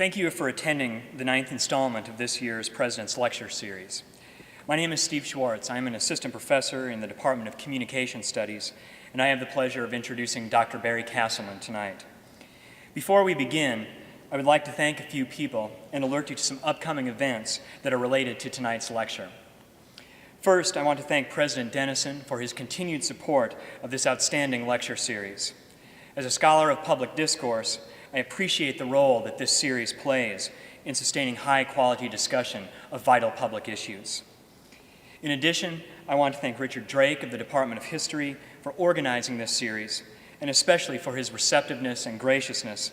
Thank you for attending the 9th installment of this year's President's Lecture Series. My name is Steve Schwartz. I'm an assistant professor in the Department of Communication Studies, and I have the pleasure of introducing Dr. Barry Castleman tonight. Before we begin, I would like to thank a few people and alert you to some upcoming events that are related to tonight's lecture. First, I want to thank President Dennison for his continued support of this outstanding lecture series. As a scholar of public discourse, I appreciate the role that this series plays in sustaining high-quality discussion of vital public issues. In addition, I want to thank Richard Drake of the Department of History for organizing this series, and especially for his receptiveness and graciousness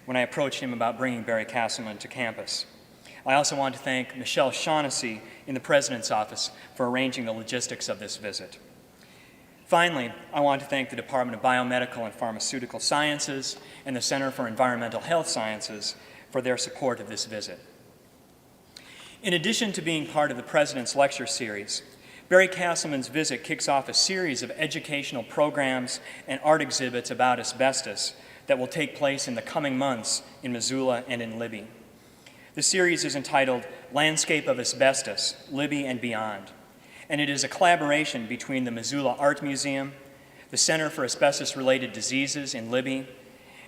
when I approached him about bringing Barry Castleman to campus. I also want to thank Michelle Shaughnessy in the President's Office for arranging the logistics of this visit. Finally, I want to thank the Department of Biomedical and Pharmaceutical Sciences and the Center for Environmental Health Sciences for their support of this visit. In addition to being part of the President's Lecture Series, Barry Castleman's visit kicks off a series of educational programs and art exhibits about asbestos that will take place in the coming months in Missoula and in Libby. The series is entitled Landscape of Asbestos, Libby and Beyond, and it is a collaboration between the Missoula Art Museum, the Center for Asbestos-Related Diseases in Libby,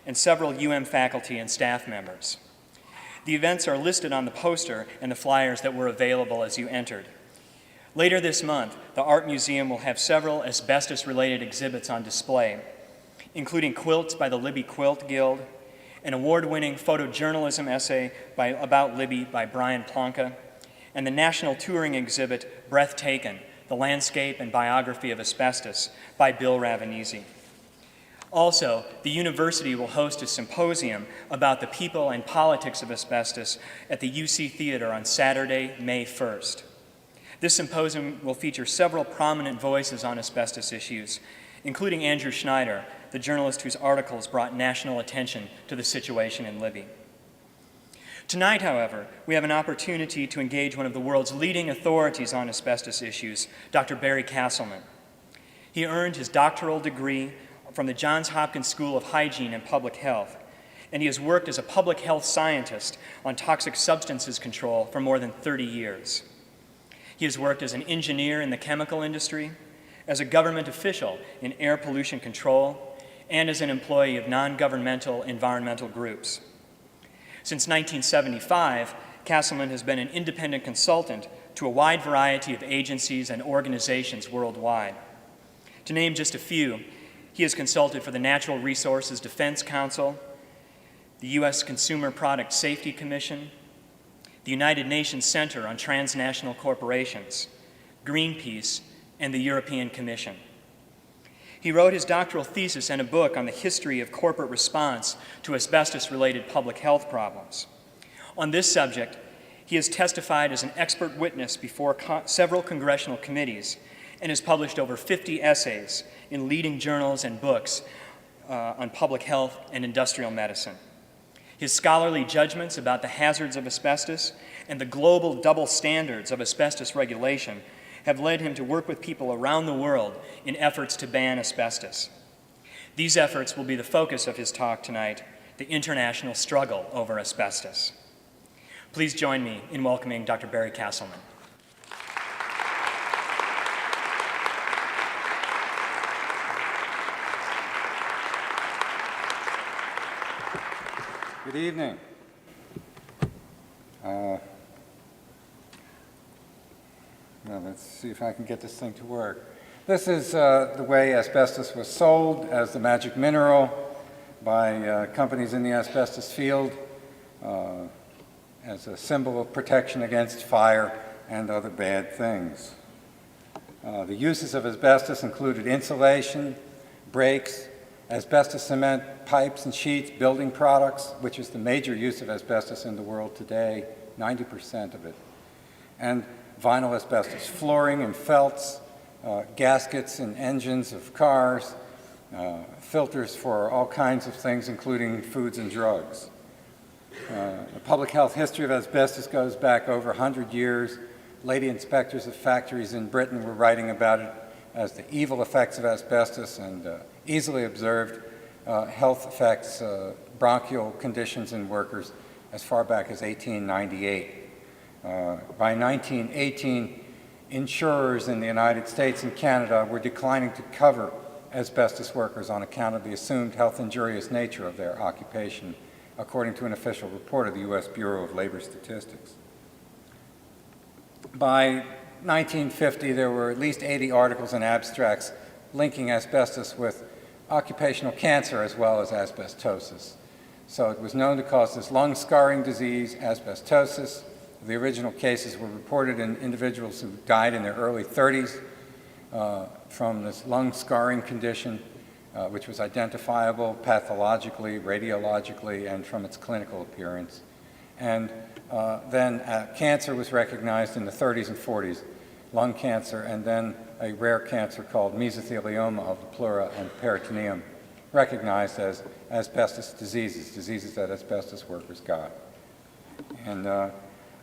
and several faculty and staff members. The events are listed on the poster and the flyers that were available as you entered. Later this month, the Art Museum will have several asbestos-related exhibits on display, including quilts by the Libby Quilt Guild, an award-winning photojournalism essay about Libby by Brian Plonka, and the national touring exhibit Breathtaken, The Landscape and Biography of Asbestos by Bill Ravanese. Also, the university will host a symposium about the people and politics of asbestos at the UC Theater on Saturday, May 1st. This symposium will feature several prominent voices on asbestos issues, including Andrew Schneider, the journalist whose articles brought national attention to the situation in Libby. Tonight, however, we have an opportunity to engage one of the world's leading authorities on asbestos issues, Dr. Barry Castleman. He earned his doctoral degree from the Johns Hopkins School of Hygiene and Public Health, and he has worked as a public health scientist on toxic substances control for more than 30 years. He has worked as an engineer in the chemical industry, as a government official in air pollution control, and as an employee of non-governmental environmental groups. Since 1975, Castleman has been an independent consultant to a wide variety of agencies and organizations worldwide. To name just a few, he has consulted for the Natural Resources Defense Council, the U.S. Consumer Product Safety Commission, the United Nations Center on Transnational Corporations, Greenpeace, and the European Commission. He wrote his doctoral thesis and a book on the history of corporate response to asbestos-related public health problems. On this subject, he has testified as an expert witness before several congressional committees and has published over 50 essays in leading journals and books on public health and industrial medicine. His scholarly judgments about the hazards of asbestos and the global double standards of asbestos regulation have led him to work with people around the world in efforts to ban asbestos. These efforts will be the focus of his talk tonight, the international struggle over asbestos. Please join me in welcoming Dr. Barry Castleman. Good evening. Well, let's see if I can get this thing to work. This is the way asbestos was sold as the magic mineral by companies in the asbestos field as a symbol of protection against fire and other bad things. The uses of asbestos included insulation, brakes, asbestos cement pipes and sheets, building products, which is the major use of asbestos in the world today, 90% of it, and vinyl asbestos flooring and felts, gaskets and engines of cars, filters for all kinds of things, including foods and drugs. The public health history of asbestos goes back over 100 years. Lady inspectors of factories in Britain were writing about it as the evil effects of asbestos and easily observed health effects, bronchial conditions in workers as far back as 1898. By 1918, insurers in the United States and Canada were declining to cover asbestos workers on account of the assumed health injurious nature of their occupation, according to an official report of the U.S. Bureau of Labor Statistics. By 1950, there were at least 80 articles and abstracts linking asbestos with occupational cancer as well as asbestosis. So it was known to cause this lung scarring disease, asbestosis. The original cases were reported in individuals who died in their early 30s from this lung scarring condition, which was identifiable pathologically, radiologically, and from its clinical appearance. And then cancer was recognized in the 30s and 40s, lung cancer, and then a rare cancer called mesothelioma of the pleura and peritoneum, recognized as asbestos diseases that asbestos workers got. And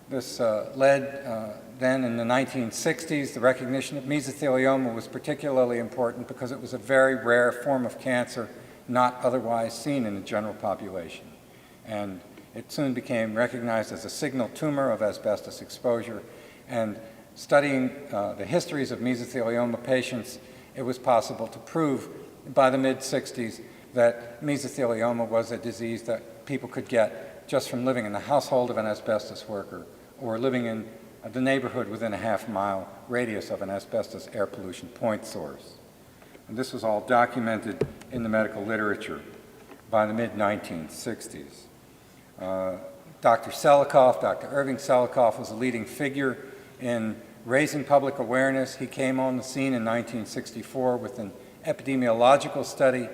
this led then in the 1960s, the recognition of mesothelioma was particularly important because it was a very rare form of cancer not otherwise seen in the general population. And it soon became recognized as a signal tumor of asbestos exposure. And studying the histories of mesothelioma patients, it was possible to prove by the mid-60s that mesothelioma was a disease that people could get just from living in the household of an asbestos worker or living in the neighborhood within a half-mile radius of an asbestos air pollution point source. And this was all documented in the medical literature by the mid-1960s. Dr. Selikoff, Dr. Irving Selikoff, was a leading figure in raising public awareness. He came on the scene in 1964 with an epidemiological study,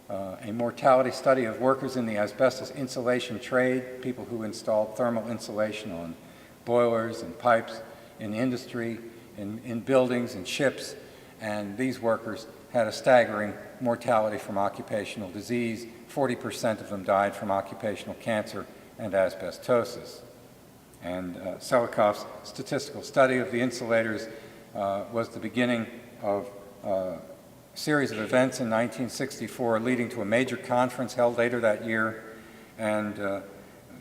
a mortality study of workers in the asbestos insulation trade, people who installed thermal insulation on boilers and pipes in industry, in buildings and ships, and these workers had a staggering mortality from occupational disease. 40% of them died from occupational cancer, and asbestosis. And Selikoff's statistical study of the insulators was the beginning of a series of events in 1964 leading to a major conference held later that year. And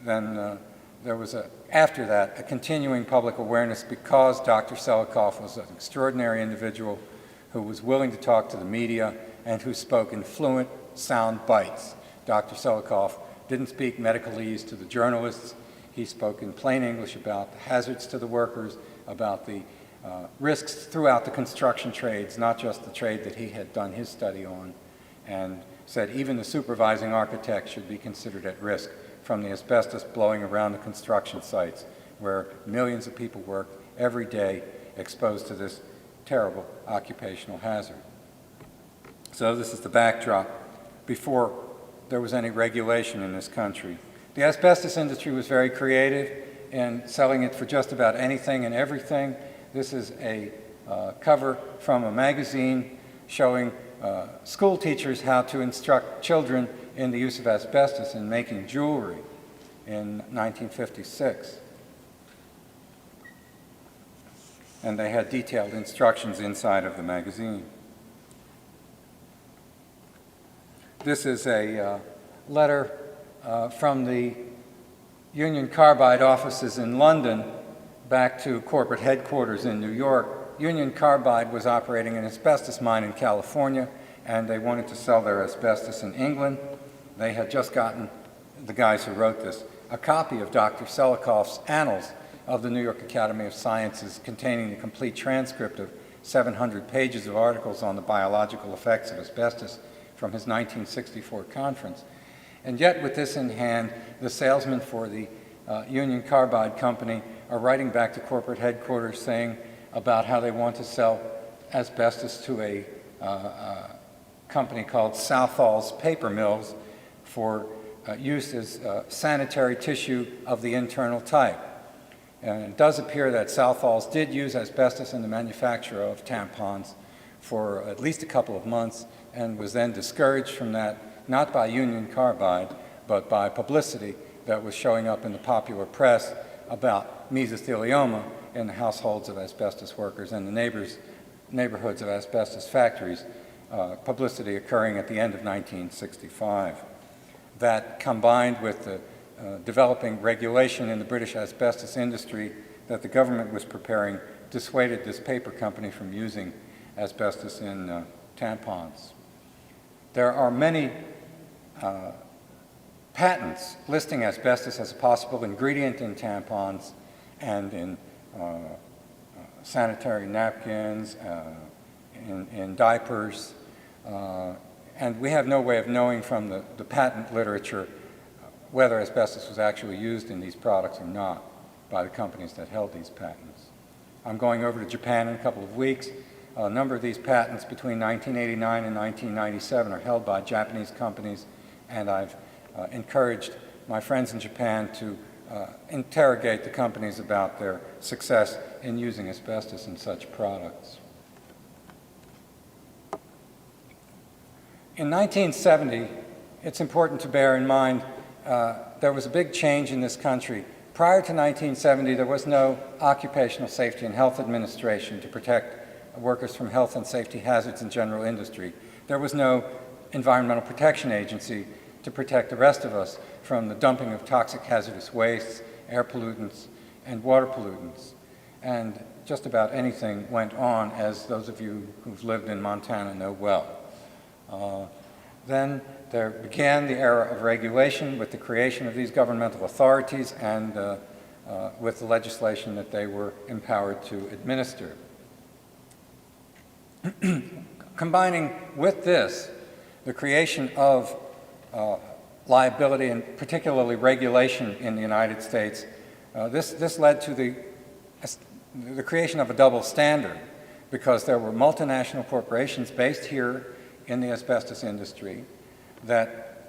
then there was, after that, a continuing public awareness because Dr. Selikoff was an extraordinary individual who was willing to talk to the media and who spoke in fluent, sound bites. Dr. Selikoff didn't speak medicalese to the journalists. He spoke in plain English about the hazards to the workers, about the risks throughout the construction trades, not just the trade that he had done his study on, and said even the supervising architect should be considered at risk from the asbestos blowing around the construction sites where millions of people work every day exposed to this terrible occupational hazard. So this is the backdrop before there was any regulation in this country. The asbestos industry was very creative in selling it for just about anything and everything. This is a cover from a magazine showing school teachers how to instruct children in the use of asbestos in making jewelry in 1956. And they had detailed instructions inside of the magazine. This is a letter from the Union Carbide offices in London back to corporate headquarters in New York. Union Carbide was operating an asbestos mine in California, and they wanted to sell their asbestos in England. They had just gotten, the guys who wrote this, a copy of Dr. Selikoff's Annals of the New York Academy of Sciences containing the complete transcript of 700 pages of articles on the biological effects of asbestos from his 1964 conference. And yet, with this in hand, the salesmen for the Union Carbide Company are writing back to corporate headquarters saying about how they want to sell asbestos to a company called Southall's Paper Mills for use as sanitary tissue of the internal type. And it does appear that Southall's did use asbestos in the manufacture of tampons for at least a couple of months and was then discouraged from that, not by Union Carbide, but by publicity that was showing up in the popular press about mesothelioma in the households of asbestos workers and the neighborhoods of asbestos factories, publicity occurring at the end of 1965. That, combined with the developing regulation in the British asbestos industry that the government was preparing, dissuaded this paper company from using asbestos in tampons. There are many patents listing asbestos as a possible ingredient in tampons and in sanitary napkins, in diapers, and we have no way of knowing from the patent literature whether asbestos was actually used in these products or not by the companies that held these patents. I'm going over to Japan in a couple of weeks. A number of these patents between 1989 and 1997 are held by Japanese companies, and I've encouraged my friends in Japan to interrogate the companies about their success in using asbestos in such products. In 1970, it's important to bear in mind there was a big change in this country. Prior to 1970, there was no Occupational Safety and Health Administration to protect workers from health and safety hazards in general industry. There was no Environmental Protection Agency to protect the rest of us from the dumping of toxic hazardous wastes, air pollutants, and water pollutants. And just about anything went on, as those of you who've lived in Montana know well. Then there began the era of regulation with the creation of these governmental authorities and with the legislation that they were empowered to administer. Combining with this the creation of liability and particularly regulation in the United States, this led to the creation of a double standard, because there were multinational corporations based here in the asbestos industry that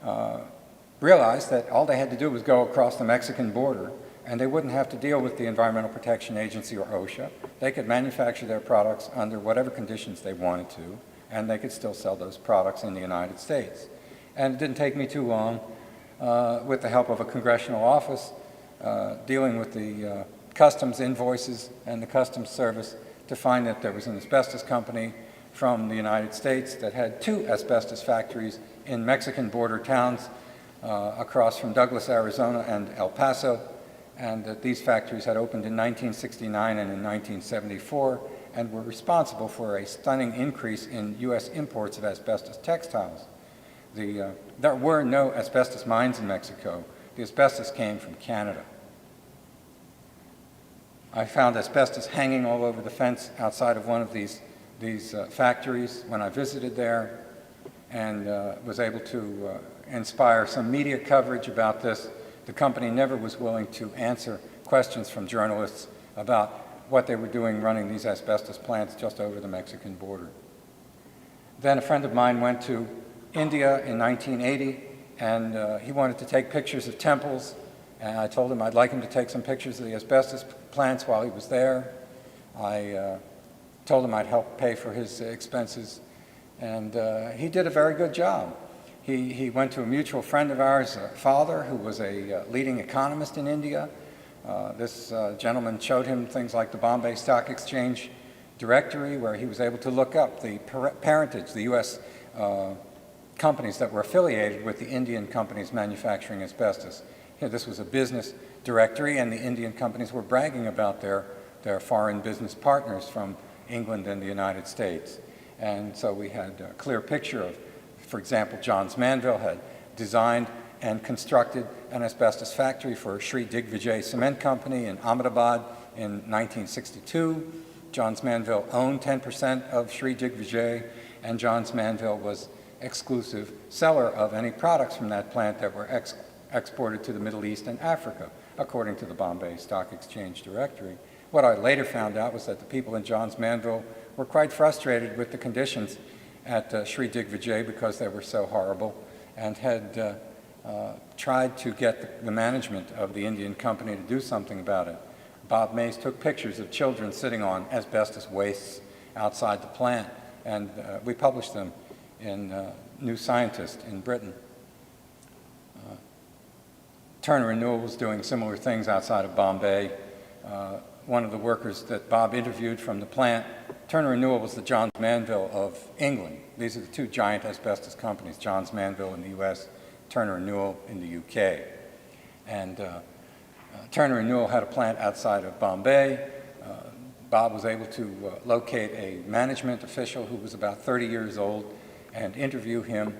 realized that all they had to do was go across the Mexican border and they wouldn't have to deal with the Environmental Protection Agency or OSHA. They could manufacture their products under whatever conditions they wanted to, and they could still sell those products in the United States. And it didn't take me too long with the help of a congressional office dealing with the customs invoices and the customs service to find that there was an asbestos company from the United States that had 2 asbestos factories in Mexican border towns across from Douglas, Arizona and El Paso, and that these factories had opened in 1969 and in 1974 and were responsible for a stunning increase in U.S. imports of asbestos textiles. There were no asbestos mines in Mexico. The asbestos came from Canada. I found asbestos hanging all over the fence outside of one of these factories when I visited there, and was able to inspire some media coverage about this. The company never was willing to answer questions from journalists about what they were doing running these asbestos plants just over the Mexican border. Then a friend of mine went to India in 1980, and he wanted to take pictures of temples, and I told him I'd like him to take some pictures of the asbestos plants while he was there. I told him I'd help pay for his expenses, and he did a very good job. He went to a mutual friend of ours, father, who was a leading economist in India. This gentleman showed him things like the Bombay Stock Exchange directory, where he was able to look up the parentage, the U.S. Companies that were affiliated with the Indian companies manufacturing asbestos. This was a business directory, and the Indian companies were bragging about their foreign business partners from England and the United States. And so we had a clear picture of, for example, Johns Manville had designed and constructed an asbestos factory for Sri Digvijay Cement Company in Ahmedabad in 1962. Johns Manville owned 10% of Sri Digvijay, and Johns Manville was exclusive seller of any products from that plant that were exported to the Middle East and Africa, according to the Bombay Stock Exchange directory. What I later found out was that the people in Johns Manville were quite frustrated with the conditions at Sri Digvijay because they were so horrible, and had tried to get the management of the Indian company to do something about it. Bob Mays took pictures of children sitting on asbestos wastes outside the plant, and we published them in New Scientist in Britain. Turner & Newell was doing similar things outside of Bombay. One of the workers that Bob interviewed from the plant, Turner & Newell was the Johns Manville of England. These are the 2 giant asbestos companies, Johns Manville in the U.S., Turner & Newell in the U.K. And Turner & Newell had a plant outside of Bombay. Bob was able to locate a management official who was about 30 years old and interview him.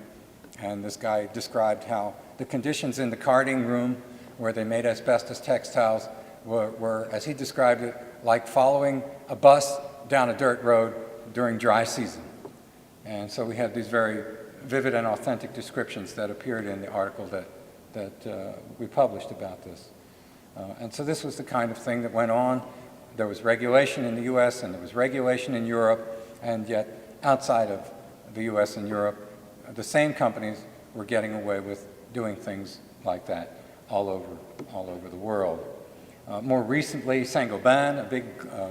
And this guy described how the conditions in the carding room where they made asbestos textiles were, as he described it, like following a bus down a dirt road during dry season. And so we had these very vivid and authentic descriptions that appeared in the article that we published about this. And so this was the kind of thing that went on. There was regulation in the U.S. and there was regulation in Europe, and yet outside of the U.S. and Europe, the same companies were getting away with doing things like that all over the world. More recently, Saint-Gobain, a big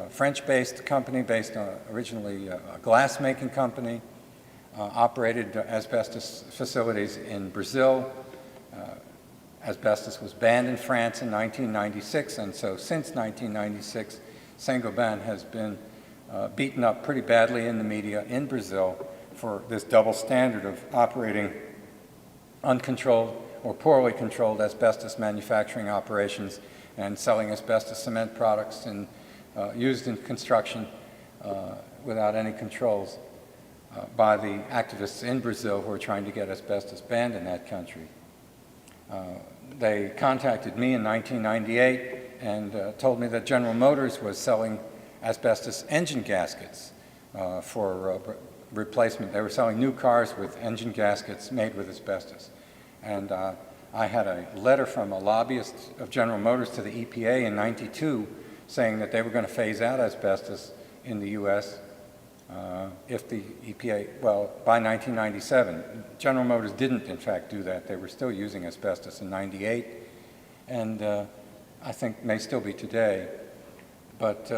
French-based company based on originally a glass-making company, operated asbestos facilities in Brazil. Asbestos was banned in France in 1996, and so since 1996, Saint-Gobain has been beaten up pretty badly in the media in Brazil for this double standard of operating uncontrolled or poorly controlled asbestos manufacturing operations and selling asbestos cement products and used in construction without any controls by the activists in Brazil who are trying to get asbestos banned in that country. They contacted me in 1998 and told me that General Motors was selling asbestos engine gaskets for replacement. They were selling new cars with engine gaskets made with asbestos. And I had a letter from a lobbyist of General Motors to the EPA in '92 saying that they were going to phase out asbestos in the U.S. If the EPA, well, by 1997. General Motors didn't, in fact, do that. They were still using asbestos in '98, and I think may still be today. But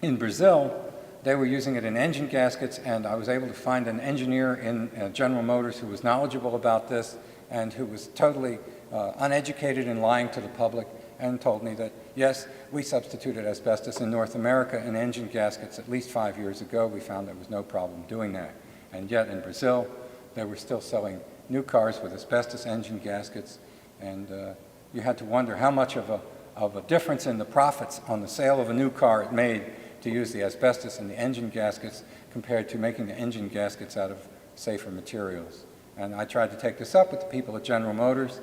in Brazil, they were using it in engine gaskets, and I was able to find an engineer in General Motors who was knowledgeable about this and who was totally uneducated and lying to the public, and told me that, yes, we substituted asbestos in North America in engine gaskets at least 5 years ago. We found there was no problem doing that. And yet in Brazil, they were still selling new cars with asbestos engine gaskets, and you had to wonder how much of a difference in the profits on the sale of a new car it made to use the asbestos in the engine gaskets compared to making the engine gaskets out of safer materials. And I tried to take this up with the people at General Motors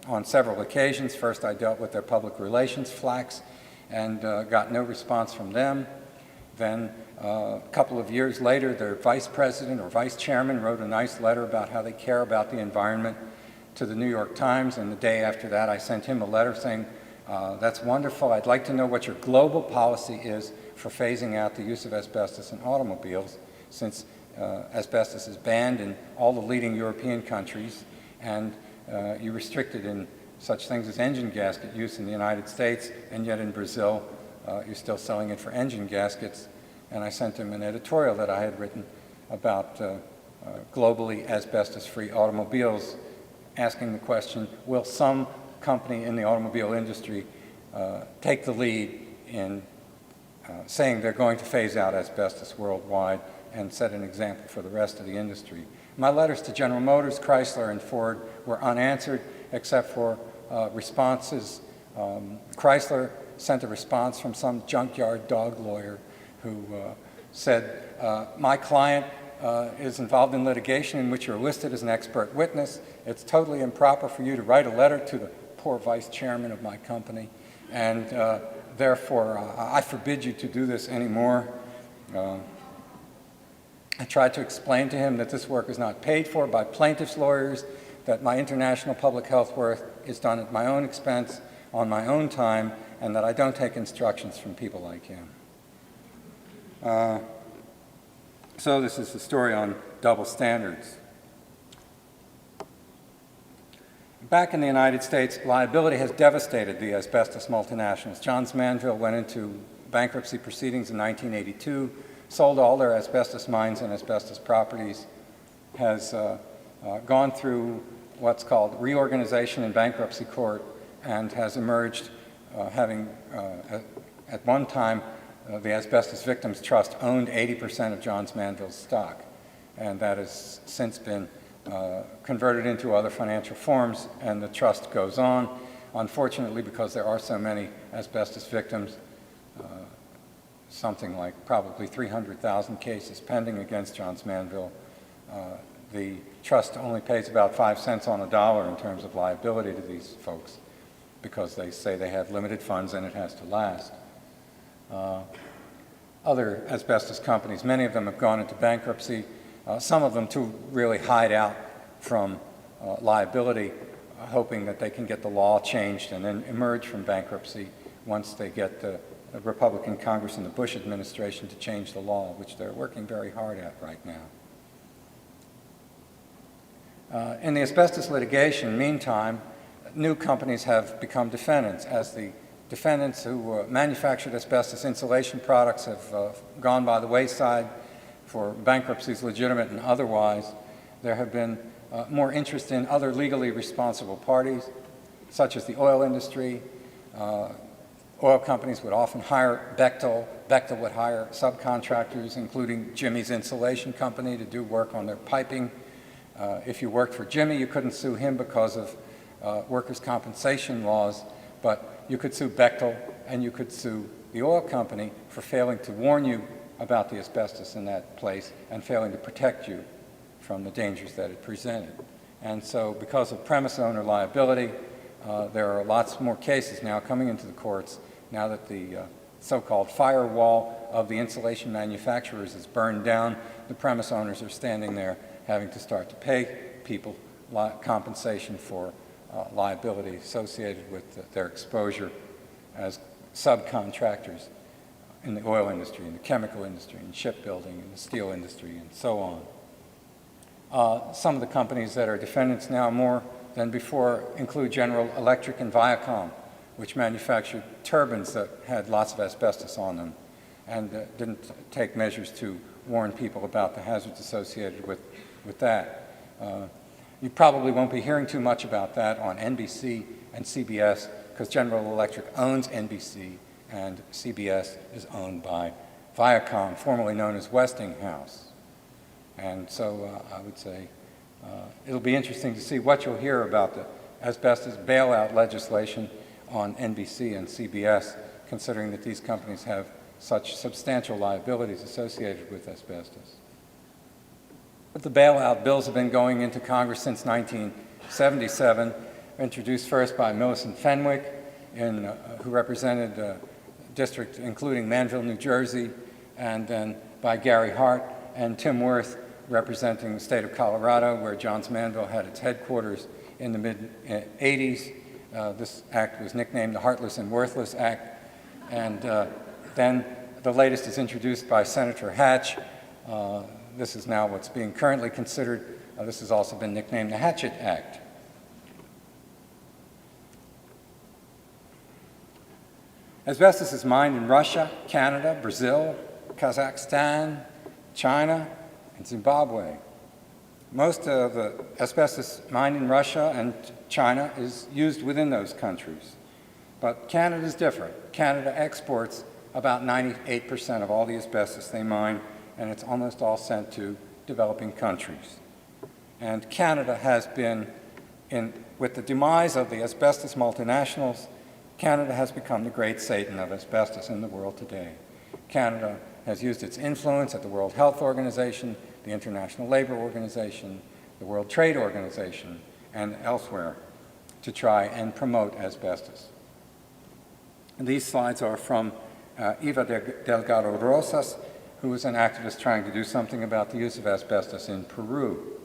on several occasions. First, I dealt with their public relations flacks and got no response from them. Then, a couple of years later, their vice president or vice chairman wrote a nice letter about how they care about the environment to the New York Times, and the day after that, I sent him a letter saying, that's wonderful. I'd like to know what your global policy is for phasing out the use of asbestos in automobiles, since asbestos is banned in all the leading European countries, and you restricted in such things as engine gasket use in the United States, and yet in Brazil, you're still selling it for engine gaskets. And I sent him an editorial that I had written about globally asbestos-free automobiles, asking the question, will some company in the automobile industry take the lead in saying they're going to phase out asbestos worldwide and set an example for the rest of the industry. My letters to General Motors, Chrysler, and Ford were unanswered except for responses. Chrysler sent a response from some junkyard dog lawyer who said, my client is involved in litigation in which you're listed as an expert witness. It's totally improper for you to write a letter to the poor vice chairman of my company, and therefore I forbid you to do this anymore. I tried to explain to him that this work is not paid for by plaintiffs' lawyers, that my international public health work is done at my own expense, on my own time, and that I don't take instructions from people like him. So this is the story on double standards. Back in the United States, liability has devastated the asbestos multinationals. Johns Manville went into bankruptcy proceedings in 1982, sold all their asbestos mines and asbestos properties, has gone through what's called reorganization in bankruptcy court, and has emerged having, at one time, the Asbestos Victims Trust owned 80% of Johns Manville's stock, and that has since been converted into other financial forms, and the trust goes on. Unfortunately, because there are so many asbestos victims, something like probably 300,000 cases pending against Johns Manville, the trust only pays about 5 cents on a dollar in terms of liability to these folks, because they say they have limited funds and it has to last. Other asbestos companies, many of them have gone into bankruptcy, some of them to really hide out from liability, hoping that they can get the law changed and then emerge from bankruptcy once they get the Republican Congress and the Bush administration to change the law, which they're working very hard at right now. In the asbestos litigation, meantime, new companies have become defendants. As the defendants who manufactured asbestos insulation products have gone by the wayside for bankruptcies, legitimate and otherwise, there have been more interest in other legally responsible parties, such as the oil industry. Oil companies would often hire Bechtel. Bechtel would hire subcontractors, including Jimmy's Insulation Company, to do work on their piping. If you worked for Jimmy, you couldn't sue him because of workers' compensation laws, but you could sue Bechtel and you could sue the oil company for failing to warn you about the asbestos in that place and failing to protect you from the dangers that it presented. And so because of premise owner liability, there are lots more cases now coming into the courts now that the so-called firewall of the insulation manufacturers is burned down. The premise owners are standing there having to start to pay people compensation for liability associated with their exposure as subcontractors in the oil industry, in the chemical industry, in shipbuilding, in the steel industry, and so on. Some of the companies that are defendants now more than before include General Electric and Viacom, which manufactured turbines that had lots of asbestos on them and didn't take measures to warn people about the hazards associated with that. You probably won't be hearing too much about that on NBC and CBS because General Electric owns NBC and CBS is owned by Viacom, formerly known as Westinghouse. And so I would say it'll be interesting to see what you'll hear about the asbestos bailout legislation on NBC and CBS, considering that these companies have such substantial liabilities associated with asbestos. But the bailout bills have been going into Congress since 1977, introduced first by Millicent Fenwick, who represented a district including Manville, New Jersey, and then by Gary Hart and Tim Worth, representing the state of Colorado, where Johns Manville had its headquarters in the mid-80s. This act was nicknamed the Heartless and Worthless Act. And then the latest is introduced by Senator Hatch. This is now what's being currently considered. This has also been nicknamed the Hatchet Act. Asbestos is mined in Russia, Canada, Brazil, Kazakhstan, China, and Zimbabwe. Most of the asbestos mined in Russia and China is used within those countries. But Canada is different. Canada exports about 98% of all the asbestos they mine, and it's almost all sent to developing countries. And Canada has been, with the demise of the asbestos multinationals, Canada has become the great Satan of asbestos in the world today. Canada has used its influence at the World Health Organization, the International Labor Organization, the World Trade Organization, and elsewhere to try and promote asbestos. And these slides are from Eva Delgado Rosas, who was an activist trying to do something about the use of asbestos in Peru.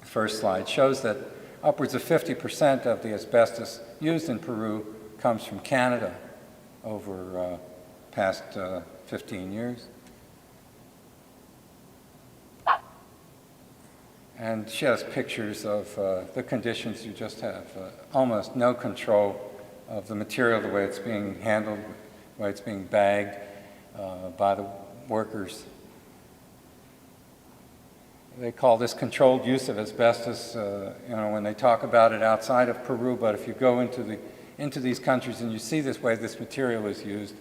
The first slide shows that upwards of 50% of the asbestos used in Peru comes from Canada over past 15 years. And she has pictures of the conditions. You just have almost no control of the material, the way it's being handled, the way it's being bagged by the workers. They call this controlled use of asbestos, when they talk about it outside of Peru, but if you go into these countries and you see this way this material is used,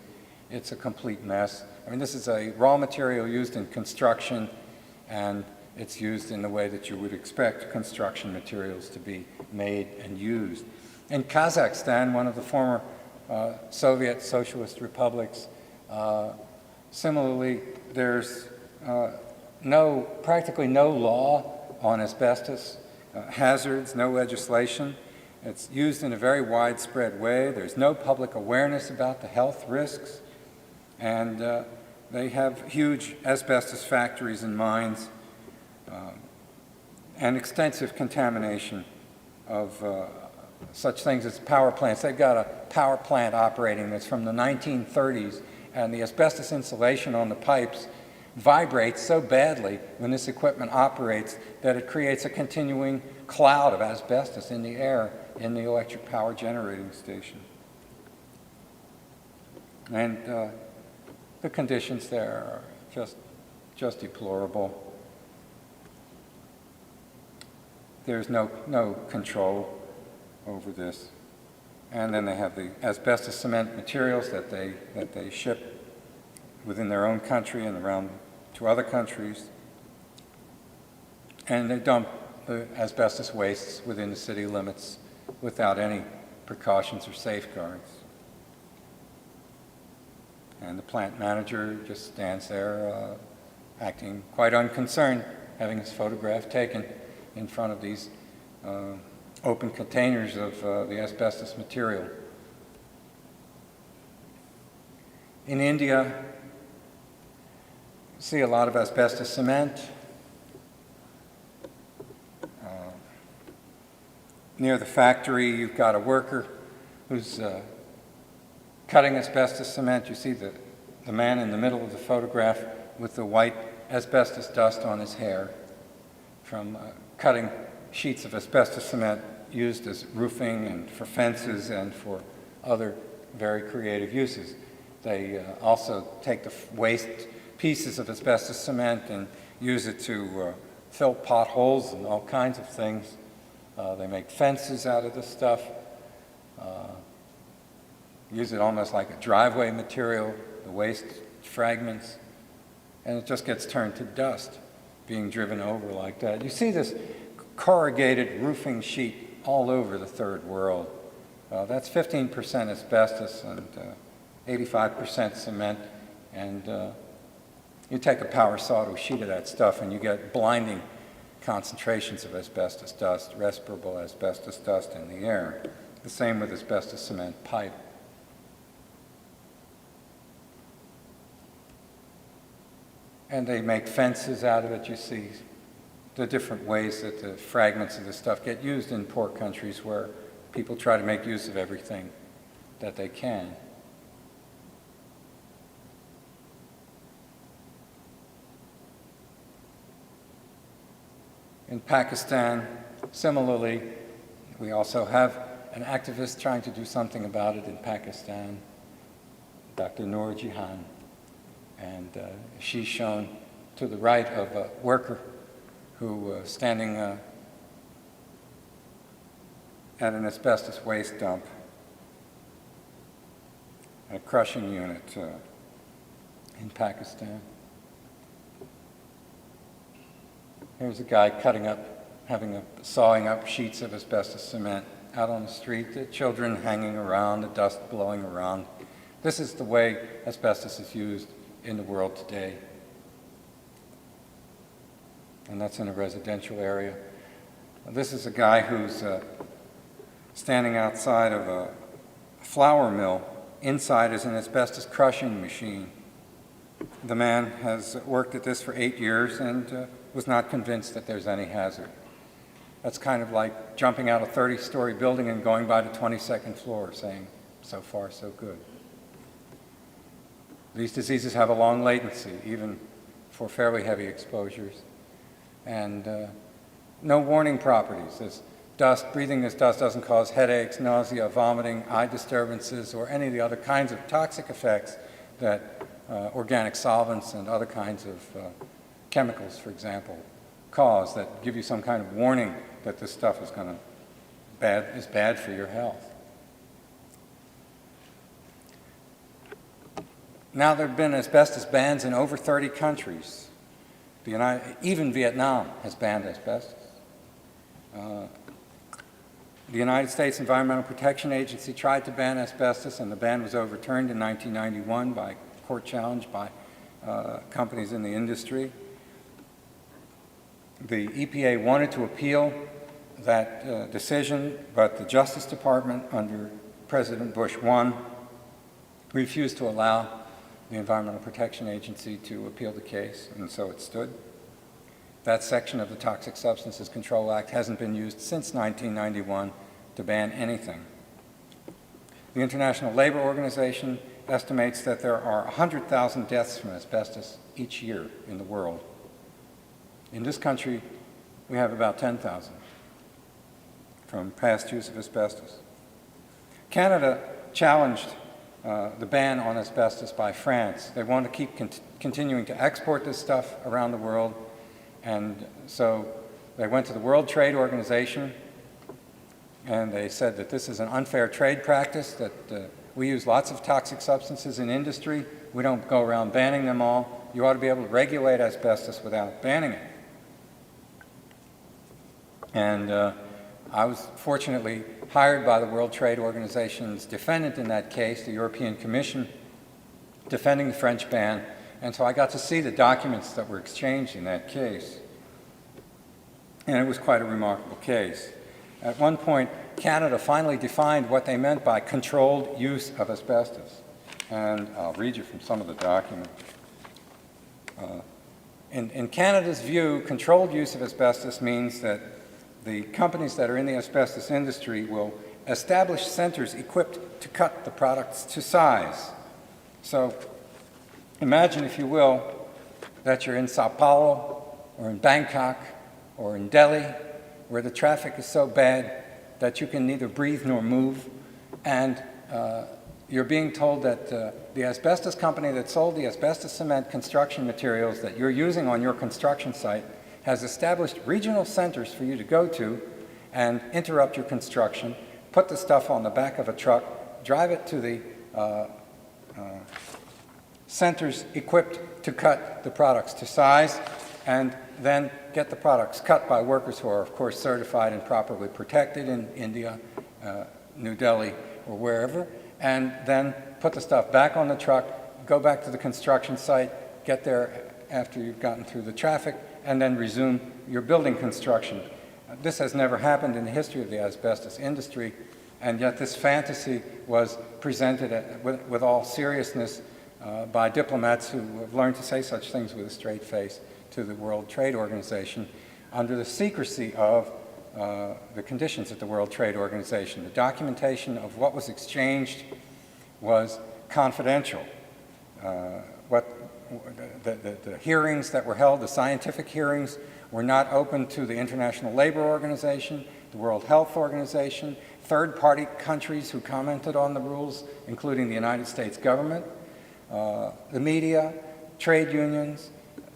it's a complete mess. I mean, this is a raw material used in construction, and it's used in the way that you would expect construction materials to be made and used. In Kazakhstan, one of the former Soviet socialist republics, similarly, there's practically no law on asbestos hazards, no legislation. It's used in a very widespread way. There's no public awareness about the health risks, and they have huge asbestos factories and mines and extensive contamination of such things as power plants. They've got a power plant operating that's from the 1930s, and the asbestos insulation on the pipes vibrates so badly when this equipment operates that it creates a continuing cloud of asbestos in the air in the electric power generating station. And the conditions there are just deplorable. There's no control over this. And then they have the asbestos cement materials that they ship within their own country and around to other countries. And they dump the asbestos wastes within the city limits without any precautions or safeguards. And the plant manager just stands there acting quite unconcerned, having his photograph taken in front of these open containers of the asbestos material. In India, you see a lot of asbestos cement. Near the factory, you've got a worker who's cutting asbestos cement. You see the man in the middle of the photograph with the white asbestos dust on his hair from cutting sheets of asbestos cement used as roofing and for fences and for other very creative uses. They also take the waste pieces of asbestos cement and use it to fill potholes and all kinds of things. They make fences out of this stuff, use it almost like a driveway material, the waste fragments, and it just gets turned to dust being driven over like that. You see this corrugated roofing sheet all over the third world. That's 15% asbestos and 85% cement, and you take a power saw to a sheet of that stuff and you get blinding concentrations of asbestos dust, respirable asbestos dust in the air. The same with asbestos cement pipe. And they make fences out of it. You see the different ways that the fragments of this stuff get used in poor countries where people try to make use of everything that they can. In Pakistan, similarly, we also have an activist trying to do something about it in Pakistan, Dr. Noor Jihan. And she's shown to the right of a worker who was standing at an asbestos waste dump, a crushing unit in Pakistan. Here's a guy sawing up sheets of asbestos cement out on the street, the children hanging around, the dust blowing around. This is the way asbestos is used in the world today. And that's in a residential area. This is a guy who's standing outside of a flour mill. Inside is an asbestos crushing machine. The man has worked at this for 8 years and was not convinced that there's any hazard. That's kind of like jumping out a 30-story building and going by the 22nd floor, saying, so far, so good. These diseases have a long latency, even for fairly heavy exposures. And no warning properties. Breathing this dust doesn't cause headaches, nausea, vomiting, eye disturbances, or any of the other kinds of toxic effects that organic solvents and other kinds of chemicals, for example, cause, that give you some kind of warning that this stuff is bad for your health. Now there have been asbestos bans in over 30 countries. Even Vietnam has banned asbestos. The United States Environmental Protection Agency tried to ban asbestos, and the ban was overturned in 1991 by court challenge by companies in the industry. The EPA wanted to appeal that decision, but the Justice Department under President Bush 1 refused to allow the Environmental Protection Agency to appeal the case, and so it stood. That section of the Toxic Substances Control Act hasn't been used since 1991 to ban anything. The International Labor Organization estimates that there are 100,000 deaths from asbestos each year in the world. In this country, we have about 10,000 from past use of asbestos. Canada challenged the ban on asbestos by France. They want to keep continuing to export this stuff around the world, and so they went to the World Trade Organization and they said that this is an unfair trade practice, that we use lots of toxic substances in industry. We don't go around banning them all. You ought to be able to regulate asbestos without banning it. And I was fortunately hired by the World Trade Organization's defendant in that case, the European Commission, defending the French ban. And so I got to see the documents that were exchanged in that case. And it was quite a remarkable case. At one point, Canada finally defined what they meant by controlled use of asbestos. And I'll read you from some of the documents. In Canada's view, controlled use of asbestos means that the companies that are in the asbestos industry will establish centers equipped to cut the products to size. So imagine, if you will, that you're in Sao Paulo or in Bangkok or in Delhi, where the traffic is so bad that you can neither breathe nor move, and you're being told that the asbestos company that sold the asbestos cement construction materials that you're using on your construction site has established regional centers for you to go to and interrupt your construction, put the stuff on the back of a truck, drive it to the centers equipped to cut the products to size, and then get the products cut by workers who are, of course, certified and properly protected in India, New Delhi, or wherever, and then put the stuff back on the truck, go back to the construction site, get there after you've gotten through the traffic, and then resume your building construction. This has never happened in the history of the asbestos industry, and yet this fantasy was presented with all seriousness by diplomats who have learned to say such things with a straight face to the World Trade Organization under the secrecy of the conditions at the World Trade Organization. The documentation of what was exchanged was confidential. The hearings that were held, the scientific hearings, were not open to the International Labor Organization, the World Health Organization, third-party countries who commented on the rules, including the United States government, the media, trade unions,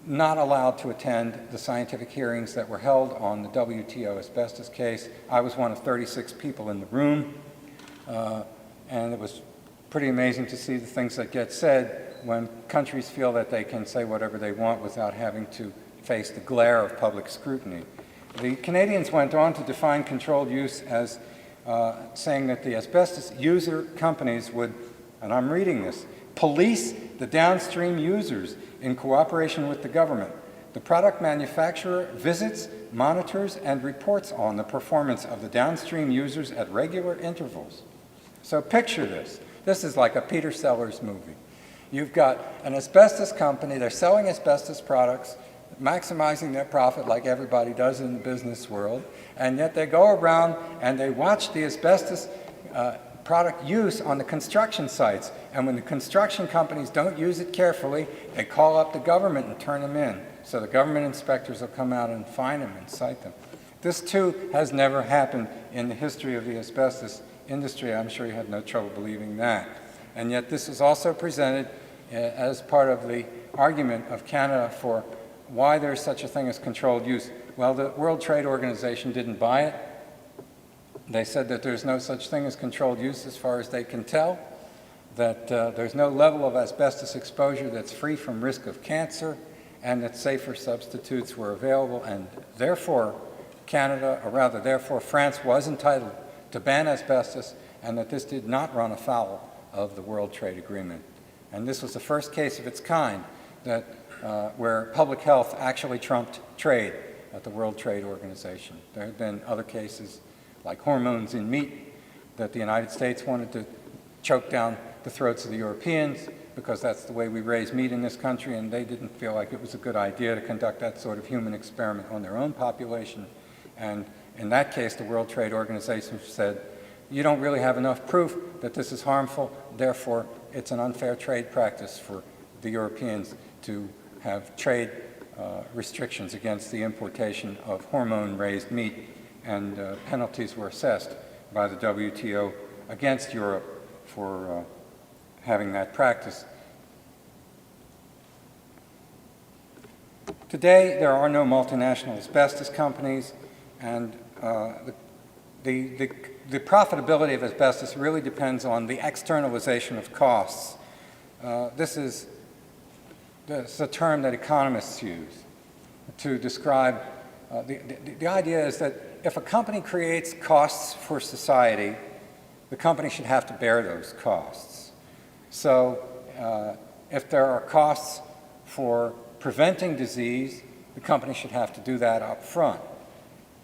not allowed to attend the scientific hearings that were held on the WTO asbestos case. I was one of 36 people in the room, and it was pretty amazing to see the things that get said when countries feel that they can say whatever they want without having to face the glare of public scrutiny. The Canadians went on to define controlled use as saying that the asbestos user companies would, and I'm reading this, police the downstream users in cooperation with the government. The product manufacturer visits, monitors, and reports on the performance of the downstream users at regular intervals. So picture this. This is like a Peter Sellers movie. You've got an asbestos company, they're selling asbestos products, maximizing their profit like everybody does in the business world, and yet they go around and they watch the asbestos product use on the construction sites. And when the construction companies don't use it carefully, they call up the government and turn them in. So the government inspectors will come out and fine them and cite them. This, too, has never happened in the history of the asbestos industry. I'm sure you have no trouble believing that. And yet this is also presented as part of the argument of Canada for why there's such a thing as controlled use. Well, the World Trade Organization didn't buy it. They said that there's no such thing as controlled use as far as they can tell, that there's no level of asbestos exposure that's free from risk of cancer, and that safer substitutes were available, and therefore Canada, or rather therefore France, was entitled to ban asbestos, and that this did not run afoul of the World Trade Agreement. And this was the first case of its kind that where public health actually trumped trade at the World Trade Organization. There have been other cases like hormones in meat that the United States wanted to choke down the throats of the Europeans because that's the way we raise meat in this country, and they didn't feel like it was a good idea to conduct that sort of human experiment on their own population. And in that case, the World Trade Organization said, you don't really have enough proof that this is harmful, therefore it's an unfair trade practice for the Europeans to have trade restrictions against the importation of hormone-raised meat, and penalties were assessed by the WTO against Europe for having that practice. Today, there are no multinational asbestos companies, and the profitability of asbestos really depends on the externalization of costs. This is a term that economists use to describe the idea is that if a company creates costs for society, the company should have to bear those costs. So if there are costs for preventing disease, the company should have to do that up front.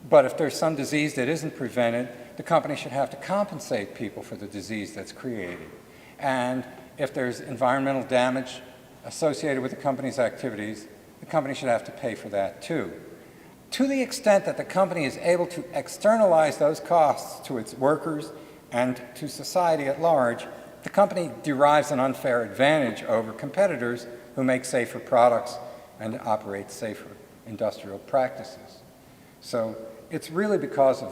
But if there's some disease that isn't prevented, the company should have to compensate people for the disease that's created. And if there's environmental damage associated with the company's activities, the company should have to pay for that too. To the extent that the company is able to externalize those costs to its workers and to society at large, the company derives an unfair advantage over competitors who make safer products and operate safer industrial practices. So it's really because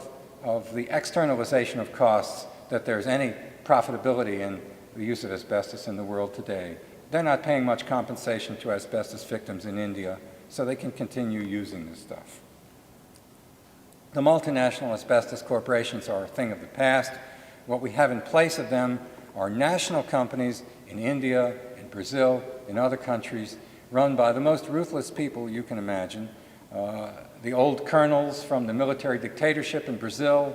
of the externalization of costs that there's any profitability in the use of asbestos in the world today. They're not paying much compensation to asbestos victims in India, so they can continue using this stuff. The multinational asbestos corporations are a thing of the past. What we have in place of them are national companies in India, in Brazil, in other countries, run by the most ruthless people you can imagine. The old colonels from the military dictatorship in Brazil,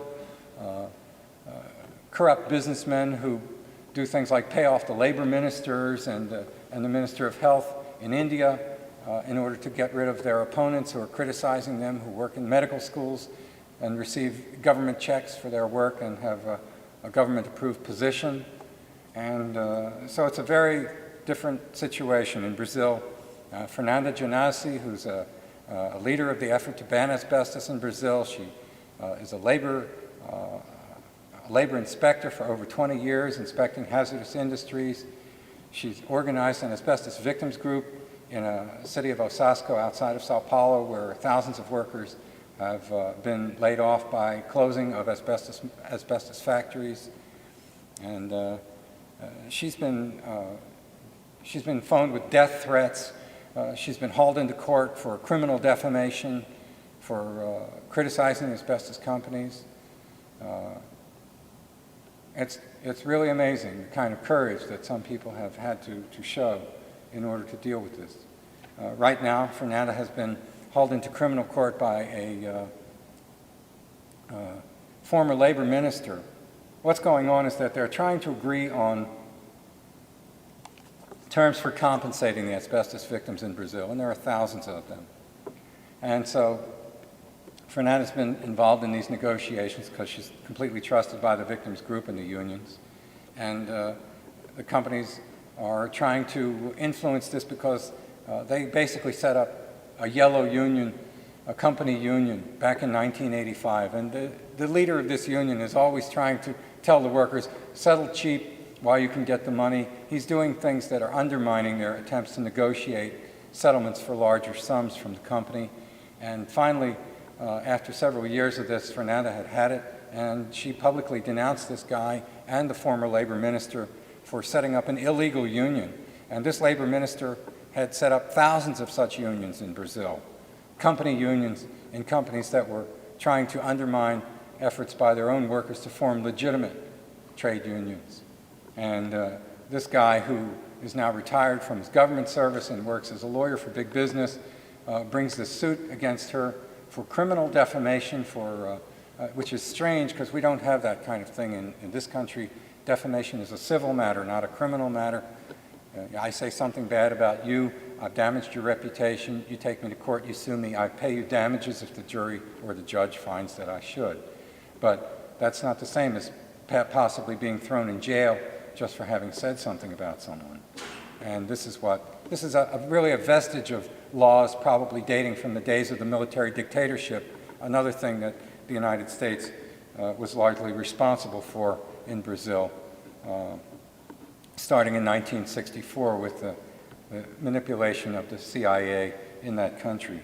corrupt businessmen who do things like pay off the labor ministers and the Minister of Health in India in order to get rid of their opponents who are criticizing them, who work in medical schools and receive government checks for their work and have a government-approved position. And so it's a very different situation in Brazil. Fernanda Genasi, who's a leader of the effort to ban asbestos in Brazil, she is a labor inspector for over 20 years, inspecting hazardous industries. She's organized an asbestos victims group in a city of Osasco outside of Sao Paulo, where thousands of workers have been laid off by closing of asbestos factories. And she's been phoned with death threats. She's been hauled into court for criminal defamation, for criticizing asbestos companies. It's really amazing the kind of courage that some people have had to show in order to deal with this. Right now, Fernanda has been hauled into criminal court by a former labor minister. What's going on is that they're trying to agree on terms for compensating the asbestos victims in Brazil, and there are thousands of them. And so Fernanda's been involved in these negotiations because she's completely trusted by the victims group and the unions. And the companies are trying to influence this because they basically set up a yellow union, a company union, back in 1985. And the leader of this union is always trying to tell the workers, settle cheap while you can get the money. He's doing things that are undermining their attempts to negotiate settlements for larger sums from the company. And finally, after several years of this, Fernanda had had it, and she publicly denounced this guy and the former labor minister for setting up an illegal union. And this labor minister had set up thousands of such unions in Brazil, company unions in companies that were trying to undermine efforts by their own workers to form legitimate trade unions. And this guy, who is now retired from his government service and works as a lawyer for big business, brings this suit against her for criminal defamation, which is strange because we don't have that kind of thing in this country. Defamation is a civil matter, not a criminal matter. I say something bad about you, I've damaged your reputation, you take me to court, you sue me, I pay you damages if the jury or the judge finds that I should. But that's not the same as possibly being thrown in jail just for having said something about someone. And this is really a vestige of laws probably dating from the days of the military dictatorship, another thing that the United States was largely responsible for in Brazil, starting in 1964 with the manipulation of the CIA in that country.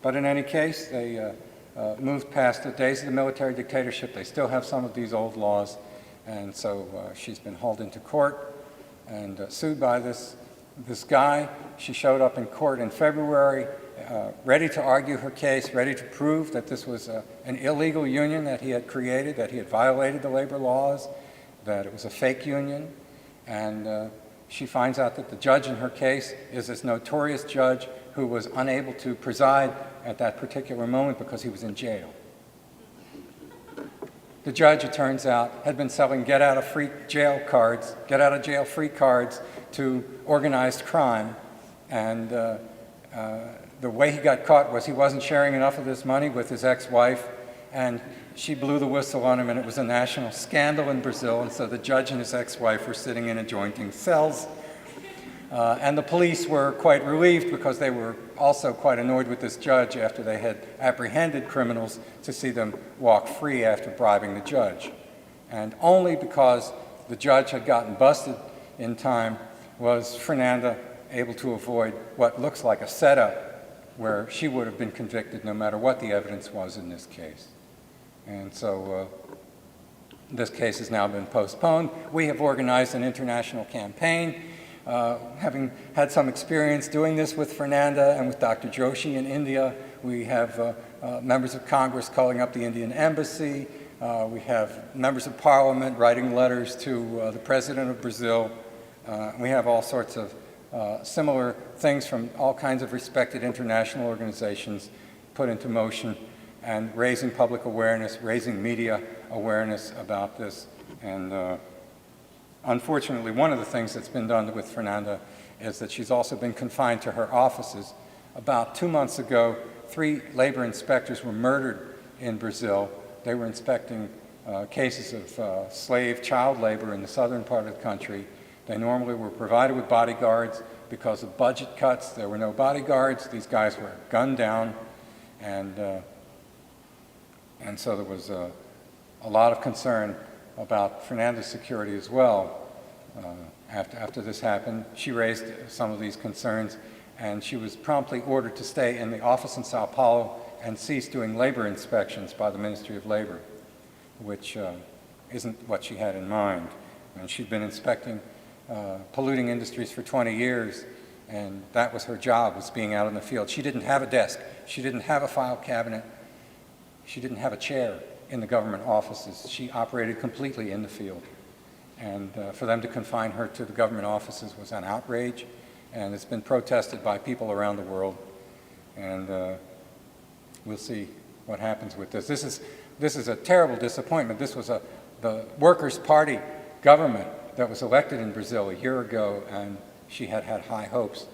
But in any case, they moved past the days of the military dictatorship. They still have some of these old laws, and so she's been hauled into court and sued by this guy. She showed up in court in February, ready to argue her case, ready to prove that this was an illegal union that he had created, that he had violated the labor laws, that it was a fake union. And she finds out that the judge in her case is this notorious judge who was unable to preside at that particular moment because he was in jail. The judge, it turns out, had been selling get-out-of-jail free cards to organized crime. And the way he got caught was he wasn't sharing enough of this money with his ex-wife, and she blew the whistle on him, and it was a national scandal in Brazil. And so the judge and his ex-wife were sitting in adjoining cells. And the police were quite relieved because they were also quite annoyed with this judge after they had apprehended criminals to see them walk free after bribing the judge. And only because the judge had gotten busted in time was Fernanda able to avoid what looks like a setup where she would have been convicted no matter what the evidence was in this case. And so this case has now been postponed. We have organized an international campaign Having had some experience doing this with Fernanda and with Dr. Joshi in India, we have members of Congress calling up the Indian embassy. We have members of Parliament writing letters to the President of Brazil. We have all sorts of similar things from all kinds of respected international organizations put into motion and raising public awareness, raising media awareness about this. And unfortunately, one of the things that's been done with Fernanda is that she's also been confined to her offices. About 2 months ago, 3 labor inspectors were murdered in Brazil. They were inspecting cases of slave child labor in the southern part of the country. They normally were provided with bodyguards. Because of budget cuts, there were no bodyguards. These guys were gunned down, and so there was a lot of concern about Fernanda's security as well. After this happened, she raised some of these concerns, and she was promptly ordered to stay in the office in Sao Paulo and cease doing labor inspections by the Ministry of Labor, which isn't what she had in mind. And she'd been inspecting polluting industries for 20 years, and that was her job, was being out in the field. She didn't have a desk. She didn't have a file cabinet. She didn't have a chair in the government offices. She operated completely in the field. And for them to confine her to the government offices was an outrage, and it's been protested by people around the world. And we'll see what happens with this. This is a terrible disappointment. This was the Workers' Party government that was elected in Brazil a year ago, and she had high hopes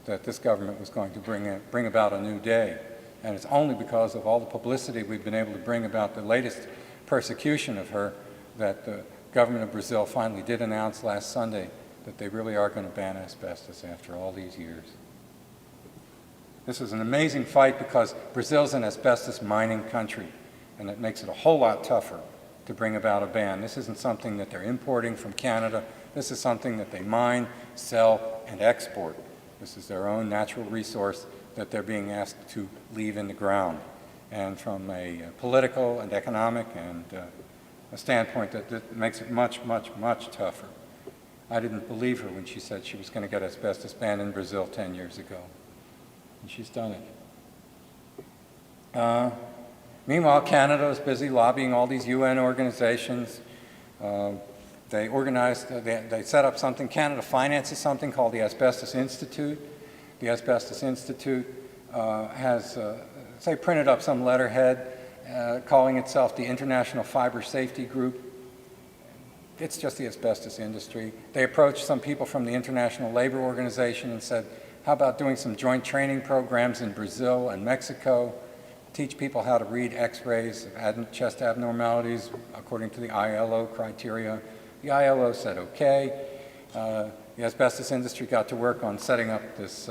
that this government was going to bring about a new day. And it's only because of all the publicity we've been able to bring about the latest persecution of her that the government of Brazil finally did announce last Sunday that they really are going to ban asbestos after all these years. This is an amazing fight because Brazil's an asbestos mining country, and it makes it a whole lot tougher to bring about a ban. This isn't something that they're importing from Canada. This is something that they mine, sell, and export. This is their own natural resource that they're being asked to leave in the ground. And from a political and economic and a standpoint, that makes it much, much, much tougher. I didn't believe her when she said she was going to get asbestos banned in Brazil 10 years ago. And she's done it. Meanwhile, Canada is busy lobbying all these UN organizations. They set up something. Canada finances something called the Asbestos Institute. The Asbestos Institute has, say, printed up some letterhead calling itself the International Fiber Safety Group. It's just the asbestos industry. They approached some people from the International Labor Organization and said, how about doing some joint training programs in Brazil and Mexico? Teach people how to read x-rays of chest abnormalities according to the ILO criteria. The ILO said okay. The asbestos industry got to work on setting up these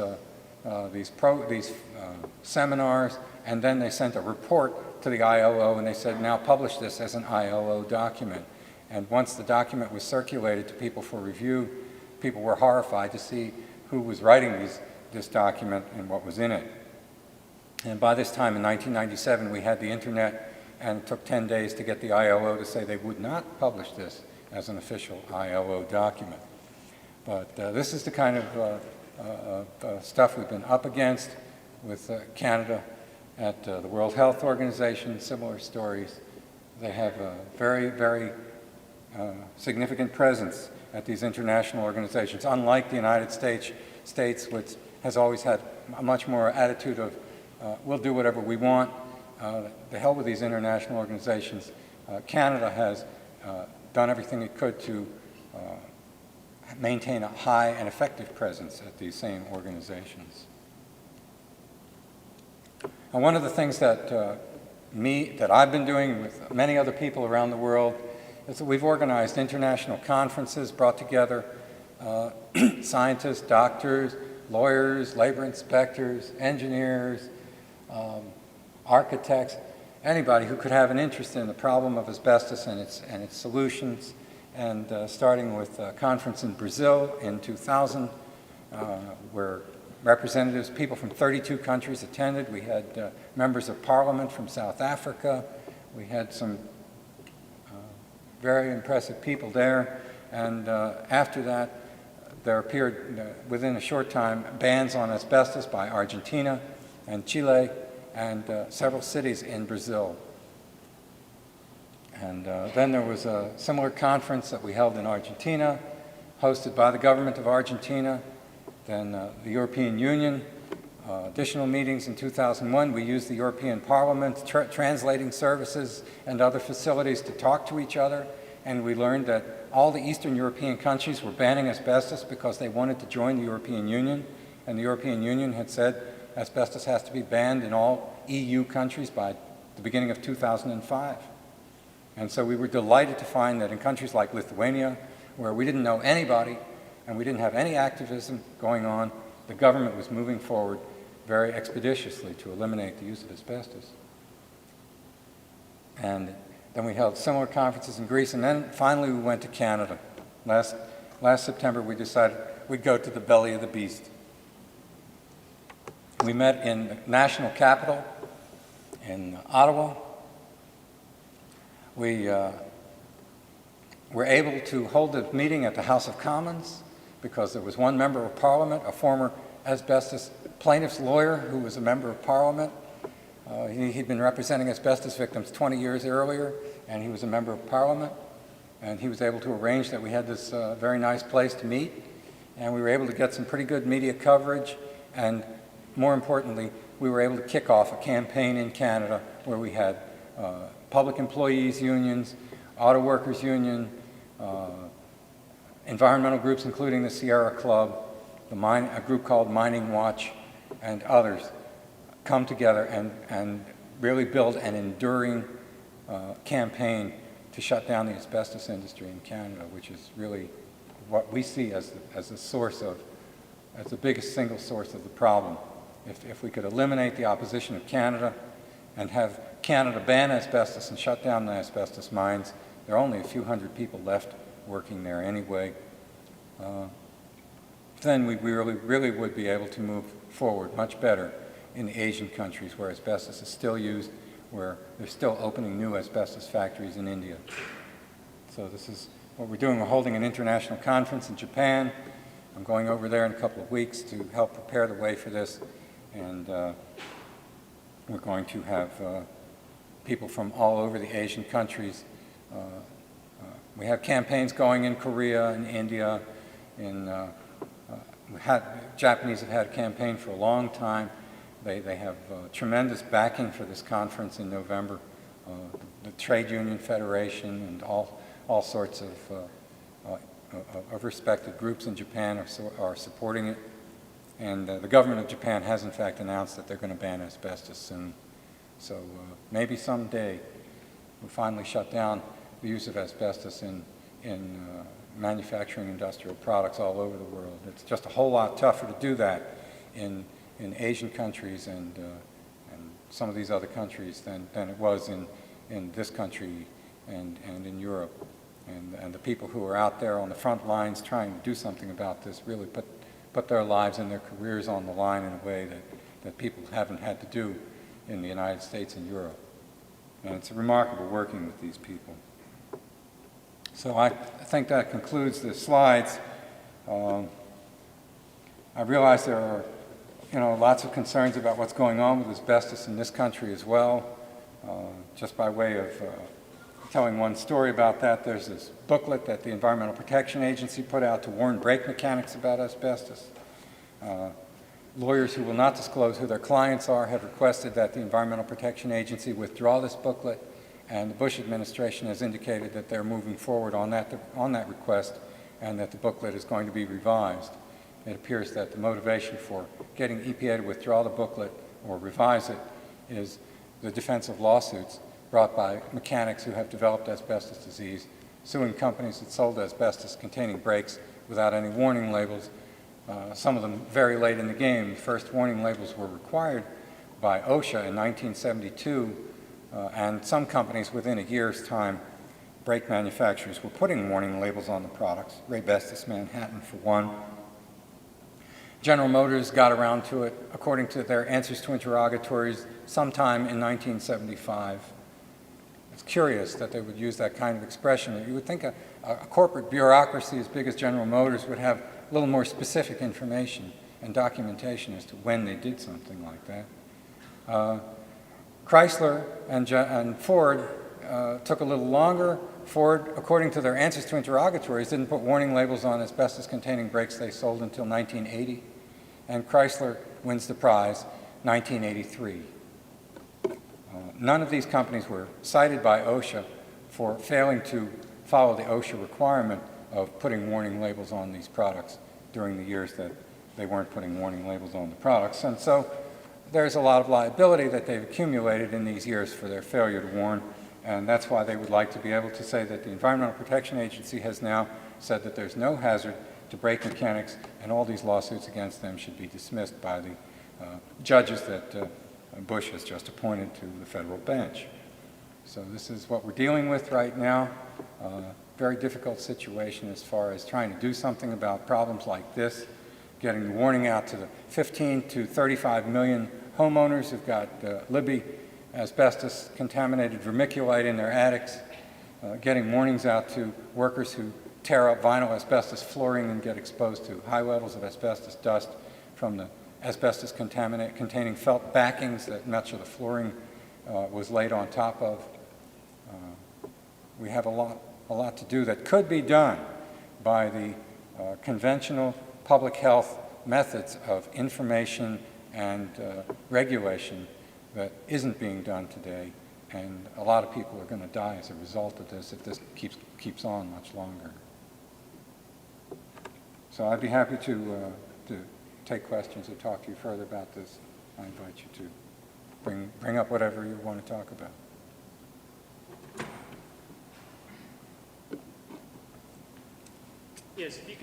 seminars, and then they sent a report to the ILO and they said, now publish this as an ILO document. And once the document was circulated to people for review, people were horrified to see who was writing this document and what was in it. And by this time in 1997, we had the internet, and it took 10 days to get the ILO to say they would not publish this as an official ILO document. But this is the kind of stuff we've been up against with Canada at the World Health Organization, similar stories. They have a very, very significant presence at these international organizations, unlike the United States, which has always had a much more attitude of we'll do whatever we want. The hell with these international organizations. Canada has done everything it could to maintain a high and effective presence at these same organizations. And one of the things that I've been doing with many other people around the world is that we've organized international conferences, brought together scientists, doctors, lawyers, labor inspectors, engineers, architects, anybody who could have an interest in the problem of asbestos and its solutions. And starting with a conference in Brazil in 2000, where representatives, people from 32 countries attended. We had members of parliament from South Africa. We had some very impressive people there. And after that, there appeared within a short time bans on asbestos by Argentina and Chile and several cities in Brazil. And then there was a similar conference that we held in Argentina, hosted by the government of Argentina, then the European Union, additional meetings in 2001. We used the European Parliament, translating services and other facilities to talk to each other, and we learned that all the Eastern European countries were banning asbestos because they wanted to join the European Union, and the European Union had said asbestos has to be banned in all EU countries by the beginning of 2005. And so we were delighted to find that in countries like Lithuania, where we didn't know anybody and we didn't have any activism going on, the government was moving forward very expeditiously to eliminate the use of asbestos. And then we held similar conferences in Greece, and then finally we went to Canada. Last September we decided we'd go to the belly of the beast. We met in the national capital in Ottawa. We were able to hold a meeting at the House of Commons because there was one member of Parliament, a former asbestos plaintiff's lawyer who was a member of Parliament. He'd been representing asbestos victims 20 years earlier, and he was a member of Parliament. And he was able to arrange that we had this very nice place to meet, and we were able to get some pretty good media coverage, and more importantly, we were able to kick off a campaign in Canada where we had public employees unions, auto workers union, environmental groups including the Sierra Club, a group called Mining Watch, and others come together and really build an enduring campaign to shut down the asbestos industry in Canada, which is really what we see as the biggest single source of the problem. If we could eliminate the opposition of Canada and have Canada ban asbestos and shut down the asbestos mines, there are only a few hundred people left working there anyway. Then we really would be able to move forward much better in the Asian countries where asbestos is still used, where they're still opening new asbestos factories in India. So this is what we're doing. We're holding an international conference in Japan. I'm going over there in a couple of weeks to help prepare the way for this, and we're going to have people from all over the Asian countries. We have campaigns going in Korea and India. Japanese have had a campaign for a long time. They have tremendous backing for this conference in November. The Trade Union Federation and all sorts of respected groups in Japan are supporting it. And the government of Japan has in fact announced that they're going to ban asbestos soon. So maybe someday we'll finally shut down the use of asbestos in manufacturing industrial products all over the world. It's just a whole lot tougher to do that in Asian countries and some of these other countries than it was in this country and in Europe. And the people who are out there on the front lines trying to do something about this really put their lives and their careers on the line in a way that people haven't had to do in the United States and Europe. And it's remarkable working with these people. So I think that concludes the slides. I realize there are lots of concerns about what's going on with asbestos in this country as well. Just by way of telling one story about that, there's this booklet that the Environmental Protection Agency put out to warn brake mechanics about asbestos. Lawyers who will not disclose who their clients are have requested that the Environmental Protection Agency withdraw this booklet, and the Bush administration has indicated that they're moving forward on that request and that the booklet is going to be revised. It appears that the motivation for getting EPA to withdraw the booklet or revise it is the defense of lawsuits brought by mechanics who have developed asbestos disease, suing companies that sold asbestos containing brakes without any warning labels, some of them very late in the game. The first warning labels were required by OSHA in 1972, and some companies within a year's time, brake manufacturers were putting warning labels on the products, Asbestos Manhattan for one. General Motors got around to it, according to their answers to interrogatories, sometime in 1975. It's curious that they would use that kind of expression. You would think a corporate bureaucracy as big as General Motors would have a little more specific information and documentation as to when they did something like that. Chrysler and Ford took a little longer. Ford, according to their answers to interrogatories, didn't put warning labels on asbestos-containing brakes they sold until 1980. And Chrysler wins the prize, 1983. None of these companies were cited by OSHA for failing to follow the OSHA requirement of putting warning labels on these products during the years that they weren't putting warning labels on the products. And so there's a lot of liability that they've accumulated in these years for their failure to warn, and that's why they would like to be able to say that the Environmental Protection Agency has now said that there's no hazard to brake mechanics, and all these lawsuits against them should be dismissed by the judges that Bush has just appointed to the federal bench. So this is what we're dealing with right now. Very difficult situation as far as trying to do something about problems like this, getting the warning out to the 15 to 35 million homeowners who've got Libby asbestos contaminated vermiculite in their attics, getting warnings out to workers who tear up vinyl asbestos flooring and get exposed to high levels of asbestos dust from the asbestos containing felt backings that much of the flooring was laid on top of. We have a lot to do that could be done by the conventional public health methods of information and regulation that isn't being done today, and a lot of people are going to die as a result of this if this keeps on much longer. So I'd be happy to take questions or talk to you further about this. I invite you to bring up whatever you want to talk about. Yes, if you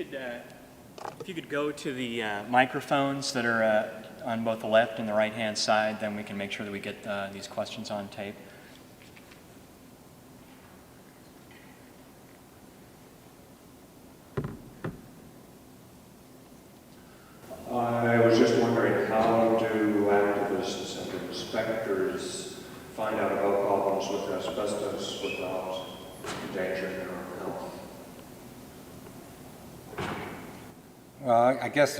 could go to the microphones that are on both the left and the right-hand side, then we can make sure that we get these questions on tape. I was just wondering, how do activists and inspectors find out about problems with asbestos without endangering their own health? Well, I guess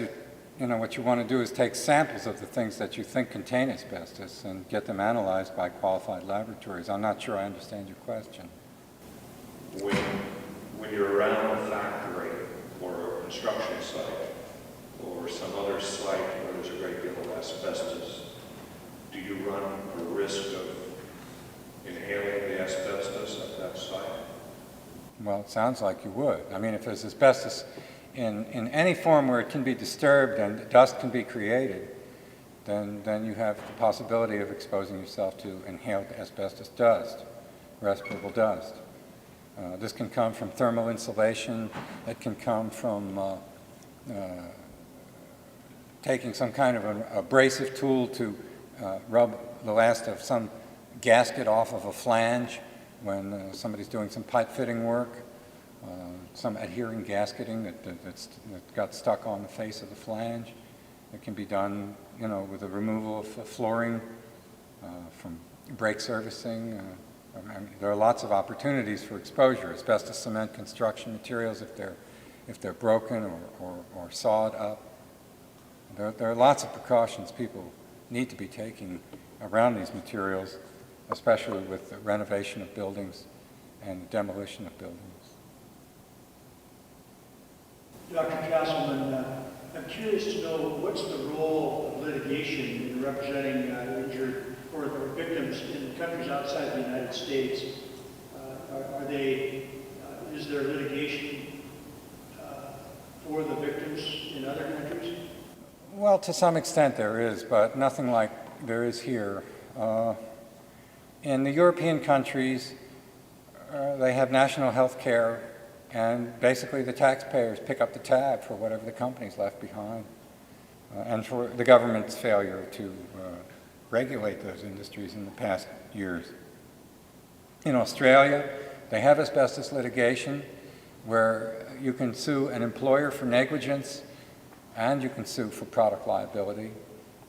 what you want to do is take samples of the things that you think contain asbestos and get them analyzed by qualified laboratories. I'm not sure I understand your question. When you're around a factory or a construction site or some other site where there's a great deal of asbestos, do you run a risk of inhaling the asbestos at that site? Well, it sounds like you would. I mean, if there's asbestos in any form where it can be disturbed and dust can be created, then you have the possibility of exposing yourself to inhaled asbestos dust, respirable dust. This can come from thermal insulation. It can come from taking some kind of an abrasive tool to rub the last of some gasket off of a flange when somebody's doing some pipe fitting work. Some adhering gasketing that got stuck on the face of the flange. It can be done, with the removal of flooring from brake servicing. There are lots of opportunities for exposure. Asbestos cement construction materials, if they're broken or sawed up. There are lots of precautions people need to be taking around these materials, especially with the renovation of buildings and the demolition of buildings. Dr. Castleman, I'm curious to know what's the role of litigation in representing injured or victims in countries outside the United States? Is there litigation for the victims in other countries? Well, to some extent there is, but nothing like there is here. In the European countries, they have national health care, and basically the taxpayers pick up the tab for whatever the company's left behind, and for the government's failure to regulate those industries in the past years. In Australia, they have asbestos litigation where you can sue an employer for negligence and you can sue for product liability.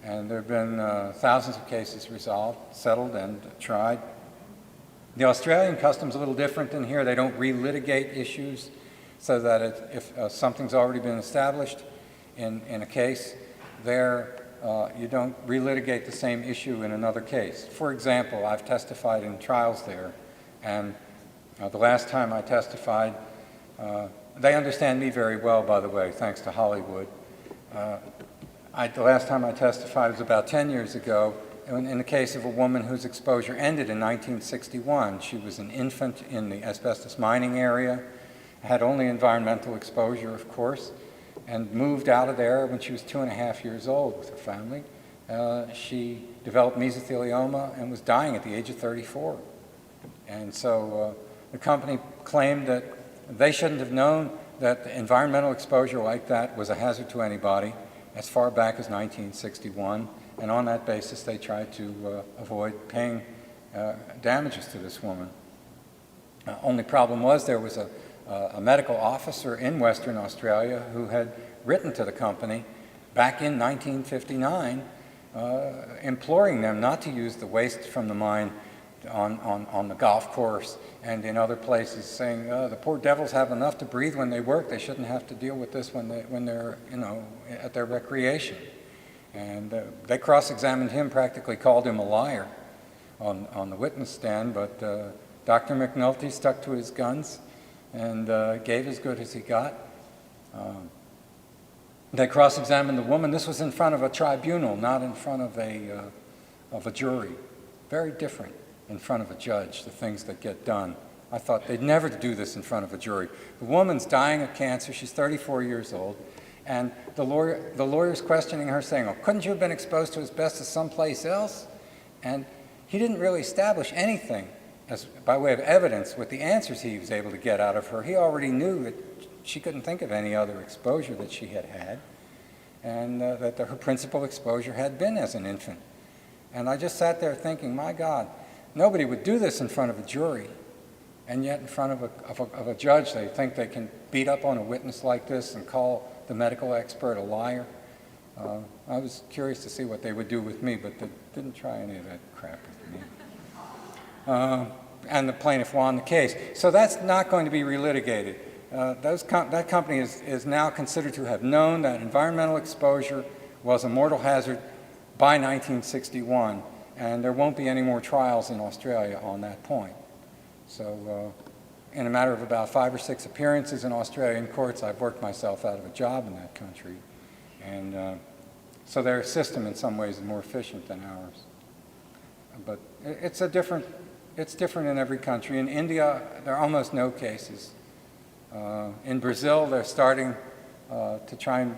And there have been thousands of cases resolved, settled, and tried. The Australian custom's a little different than here. They don't relitigate issues, so that if something's already been established in a case, there you don't relitigate the same issue in another case. For example, I've testified in trials there, and the last time I testified, they understand me very well, by the way, thanks to Hollywood. The last time I testified was about 10 years ago, in the case of a woman whose exposure ended in 1961. She was an infant in the asbestos mining area, had only environmental exposure, of course, and moved out of there when she was 2.5 years old with her family. She developed mesothelioma and was dying at the age of 34. And so the company claimed that they shouldn't have known that environmental exposure like that was a hazard to anybody as far back as 1961. And on that basis, they tried to avoid paying damages to this woman. Only problem was there was a medical officer in Western Australia who had written to the company back in 1959 imploring them not to use the waste from the mine on the golf course and in other places, saying the poor devils have enough to breathe when they work. They shouldn't have to deal with this when they're at their recreation. And they cross-examined him, practically called him a liar on the witness stand, but Dr. McNulty stuck to his guns and gave as good as he got. They cross-examined the woman. This was in front of a tribunal, not in front of a jury. Very different in front of a judge, the things that get done. I thought they'd never do this in front of a jury. The woman's dying of cancer. She's 34 years old. And the lawyer's questioning her, saying, "Oh, couldn't you have been exposed to asbestos someplace else?" And he didn't really establish anything by way of evidence with the answers he was able to get out of her. He already knew that she couldn't think of any other exposure that she had had, and that her principal exposure had been as an infant. And I just sat there thinking, my God, nobody would do this in front of a jury. And yet in front of a judge, they think they can beat up on a witness like this and call the medical expert a liar. I was curious to see what they would do with me, but they didn't try any of that crap with me. And the plaintiff won the case. So that's not going to be relitigated. That company is now considered to have known that environmental exposure was a mortal hazard by 1961, and there won't be any more trials in Australia on that point. So in a matter of about 5 or 6 appearances in Australian courts, I've worked myself out of a job in that country. And so their system in some ways is more efficient than ours. But it's different in every country. In India, there are almost no cases. In Brazil, they're starting to try and,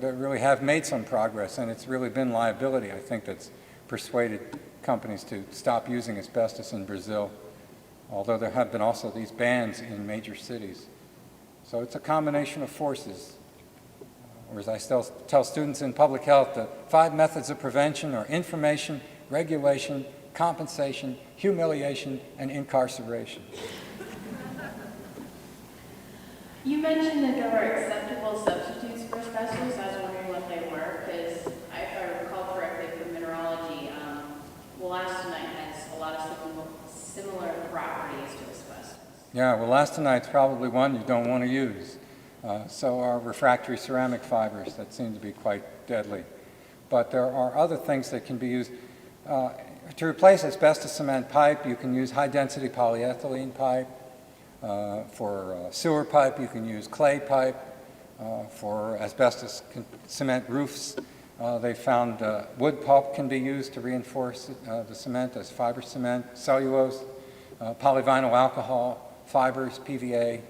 they really have made some progress, and it's really been liability, I think, that's persuaded companies to stop using asbestos in Brazil, although there have been also these bans in major cities. So it's a combination of forces. Or as I still tell students in public health, the 5 methods of prevention are information, regulation, compensation, humiliation, and incarceration. You mentioned that there were acceptable substitutes for asbestos. I was wondering what they were, because if I recall correctly from mineralogy, wollastonite has a lot of similar properties to asbestos. Yeah, wollastonite's probably one you don't want to use. So are refractory ceramic fibers that seem to be quite deadly. But there are other things that can be used. To replace asbestos cement pipe, you can use high-density polyethylene pipe. For sewer pipe, you can use clay pipe. For asbestos cement roofs, they found wood pulp can be used to reinforce the cement as fiber cement. Cellulose, polyvinyl alcohol fibers, PVA,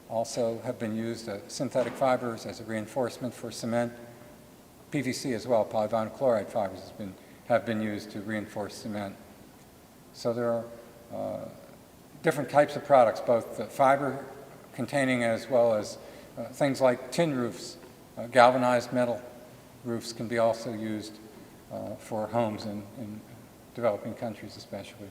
also have been used, synthetic fibers as a reinforcement for cement. PVC as well, polyvinyl chloride fibers have been used to reinforce cement. So there are different types of products, both fiber containing as well as things like tin roofs. Galvanized metal roofs can be also used for homes in developing countries especially.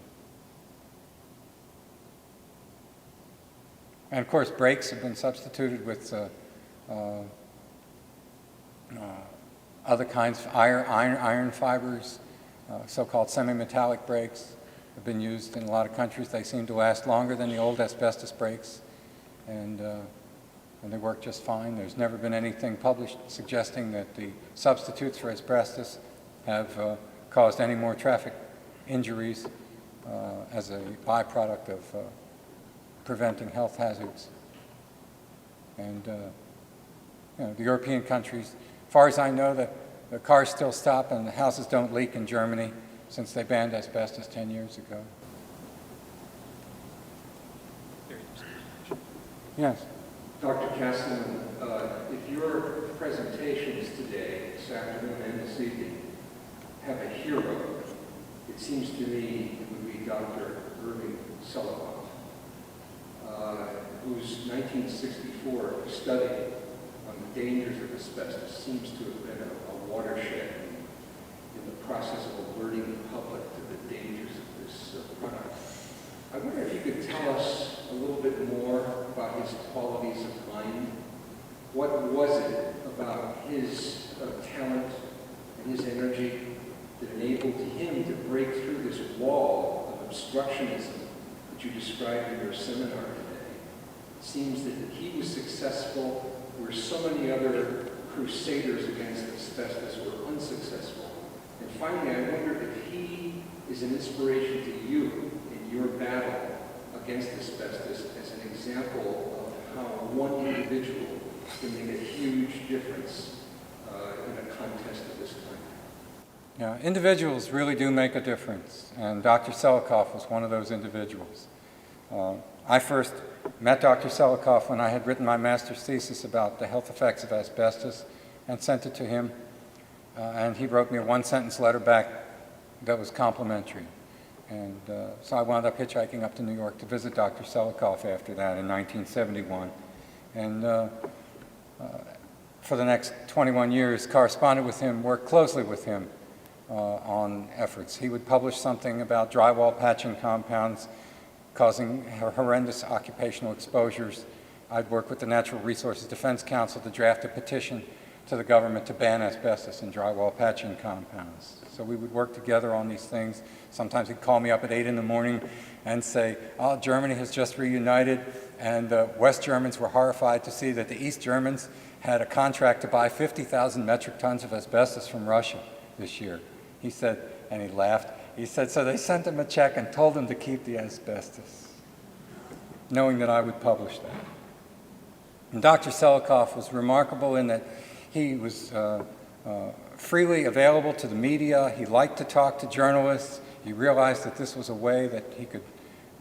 And of course, brakes have been substituted with other kinds of iron fibers, so-called semi-metallic brakes. have been used in a lot of countries. They seem to last longer than the old asbestos brakes, and they work just fine. There's never been anything published suggesting that the substitutes for asbestos have caused any more traffic injuries as a byproduct of preventing health hazards. And the European countries, as far as I know, the cars still stop and the houses don't leak in Germany since they banned asbestos 10 years ago. Yes. Dr. Castleman, if your presentations today, this afternoon and this evening, have a hero, it seems to me it would be Dr. Irving Selikoff, whose 1964 study on the dangers of asbestos seems to have been a watershed in the process of alerting the public to the dangers of this product. I wonder if you could tell us a little bit more about his qualities of mind. What was it about his talent and his energy that enabled him to break through this wall of obstructionism that you described in your seminar today? It seems that he was successful where so many other crusaders against asbestos were unsuccessful. And finally, I wonder if he is an inspiration to you in your battle against asbestos as an example of how one individual can make a huge difference in a contest of this kind. Yeah, individuals really do make a difference, and Dr. Selikoff was one of those individuals. I first met Dr. Selikoff when I had written my master's thesis about the health effects of asbestos and sent it to him, and he wrote me a one-sentence letter back that was complimentary. And so I wound up hitchhiking up to New York to visit Dr. Selikoff after that in 1971. And for the next 21 years, corresponded with him, worked closely with him on efforts. He would publish something about drywall patching compounds causing horrendous occupational exposures. I'd work with the Natural Resources Defense Council to draft a petition to the government to ban asbestos in drywall patching compounds. So we would work together on these things. Sometimes he'd call me up at 8 in the morning and say, oh, Germany has just reunited, and the West Germans were horrified to see that the East Germans had a contract to buy 50,000 metric tons of asbestos from Russia this year. He said, and he laughed, he said, so they sent him a check and told him to keep the asbestos, knowing that I would publish that. And Dr. Selikoff was remarkable in that he was freely available to the media. He liked to talk to journalists. He realized that this was a way that he could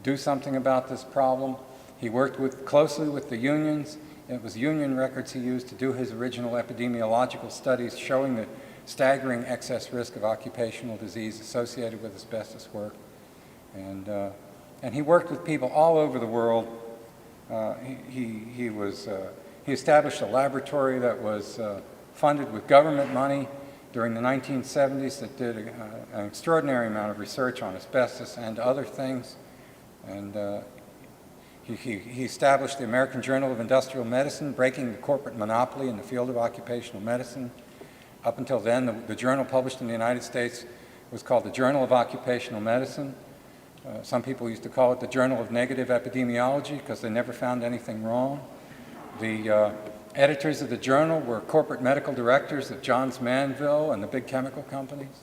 do something about this problem. He worked closely with the unions. It was union records he used to do his original epidemiological studies showing the staggering excess risk of occupational disease associated with asbestos work. And he worked with people all over the world. He established a laboratory that was funded with government money during the 1970s that did an extraordinary amount of research on asbestos and other things. And he established the American Journal of Industrial Medicine, breaking the corporate monopoly in the field of occupational medicine. Up until then, the journal published in the United States was called the Journal of Occupational Medicine. Some people used to call it the Journal of Negative Epidemiology because they never found anything wrong. The editors of the journal were corporate medical directors of Johns Manville and the big chemical companies.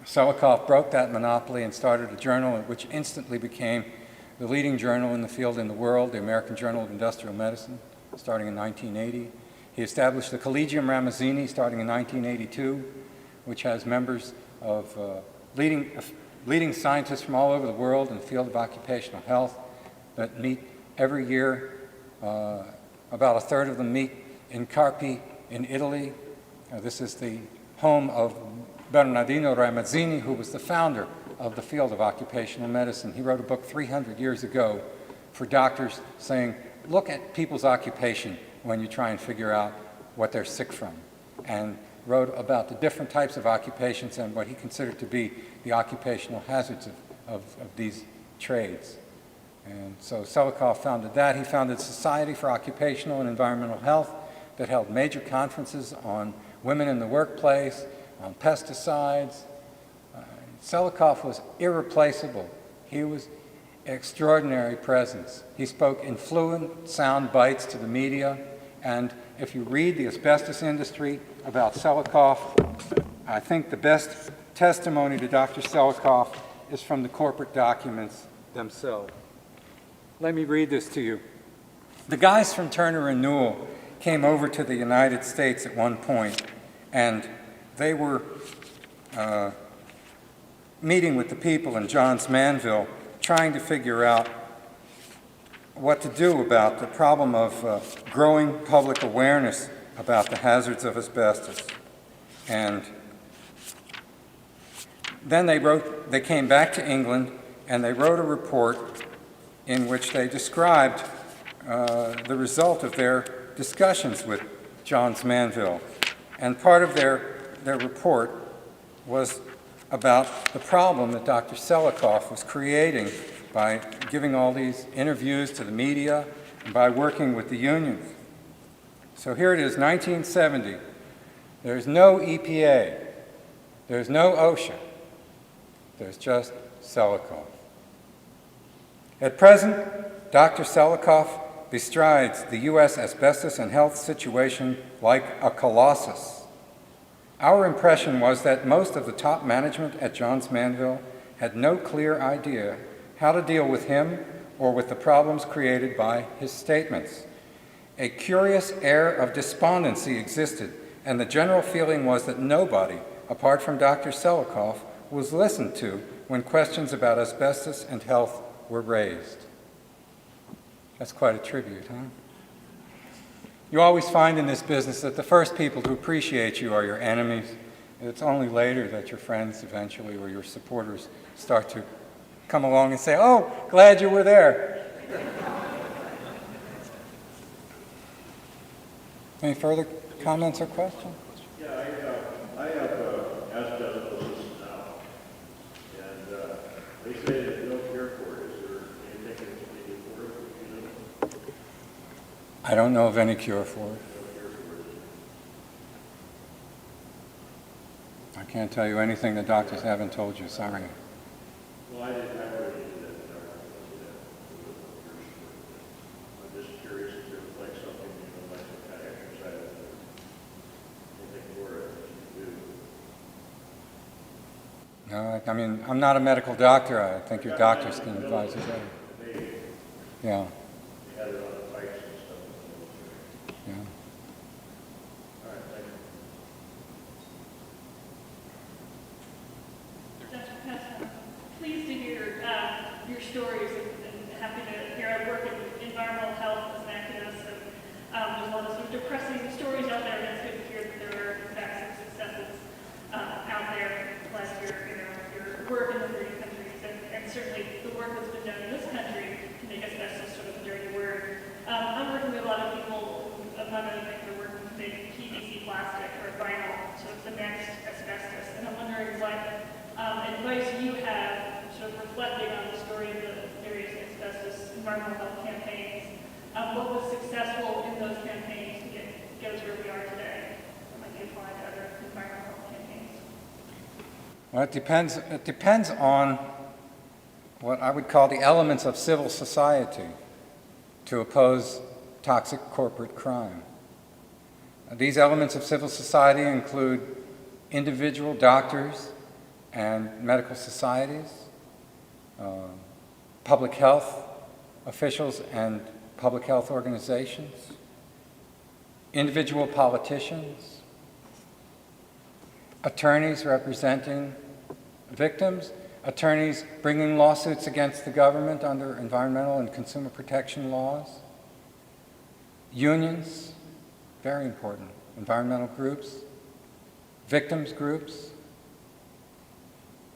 Selikoff broke that monopoly and started a journal which instantly became the leading journal in the field in the world, the American Journal of Industrial Medicine, starting in 1980. He established the Collegium Ramazzini starting in 1982, which has members of leading scientists from all over the world in the field of occupational health that meet every year. About a third of them meet in Carpi in Italy. This is the home of Bernardino Ramazzini, who was the founder of the field of occupational medicine. He wrote a book 300 years ago for doctors saying, look at people's occupation when you try and figure out what they're sick from, and wrote about the different types of occupations and what he considered to be the occupational hazards of these trades. And so Selikoff founded that. He founded Society for Occupational and Environmental Health that held major conferences on women in the workplace, on pesticides. Selikoff was irreplaceable. He was extraordinary presence. He spoke in fluent sound bites to the media, and if you read the asbestos industry about Selikoff, I think the best testimony to Dr. Selikoff is from the corporate documents themselves. Let me read this to you. The guys from Turner and Newell came over to the United States at one point, and they were meeting with the people in Johns Manville, trying to figure out what to do about the problem of growing public awareness about the hazards of asbestos. And then they came back to England, and they wrote a report in which they described the result of their discussions with Johns Manville. And part of their report was about the problem that Dr. Selikoff was creating by giving all these interviews to the media and by working with the unions. So here it is, 1970. There's no EPA. There's no OSHA. There's just Selikoff. At present, Dr. Selikoff bestrides the U.S. asbestos and health situation like a colossus. Our impression was that most of the top management at Johns Manville had no clear idea how to deal with him or with the problems created by his statements. A curious air of despondency existed, and the general feeling was that nobody, apart from Dr. Selikoff, was listened to when questions about asbestos and health were raised. That's quite a tribute, huh? You always find in this business that the first people to appreciate you are your enemies. It's only later that your friends eventually, or your supporters, start to come along and say, "Oh, glad you were there." Any further comments or questions? Yeah, I have asbestos now, and they say there's no cure for it. Is there anything that can be done for it? You know? I don't know of any cure for it. No cure for it. I can't tell you anything the doctors haven't told you, sorry. Well, I didn't have really that. I'm just curious if there's like something, you know, like some kind of exercise, anything for it that you do. No, I mean, I'm not a medical doctor. I think your doctors can advise you better. They Yeah, had it on the pipes and stuff. yeah. All right, thank you. Dr. Pest, I'm pleased to hear your stories and happy to hear I work in environmental health as an activist. And there's a lot of sort of depressing stories out there, and it's good to hear that there are in fact some successes out there. Last year, your work in the 30 countries, and certainly the work that's been done in this country to make asbestos sort of a dirty word. I'm working with a lot of people, among other things, are working to make PVC plastic or vinyl, sort of the next asbestos. And I'm wondering what advice you have, sort of reflecting on the story of the various asbestos environmental health campaigns. What was successful in those campaigns to get us where we are today? That might be applied to other environmental health campaigns. Well, it depends on what I would call the elements of civil society to oppose toxic corporate crime. These elements of civil society include individual doctors and medical societies, public health officials and public health organizations, individual politicians, attorneys representing victims, attorneys bringing lawsuits against the government under environmental and consumer protection laws, unions, very important, environmental groups, victims groups,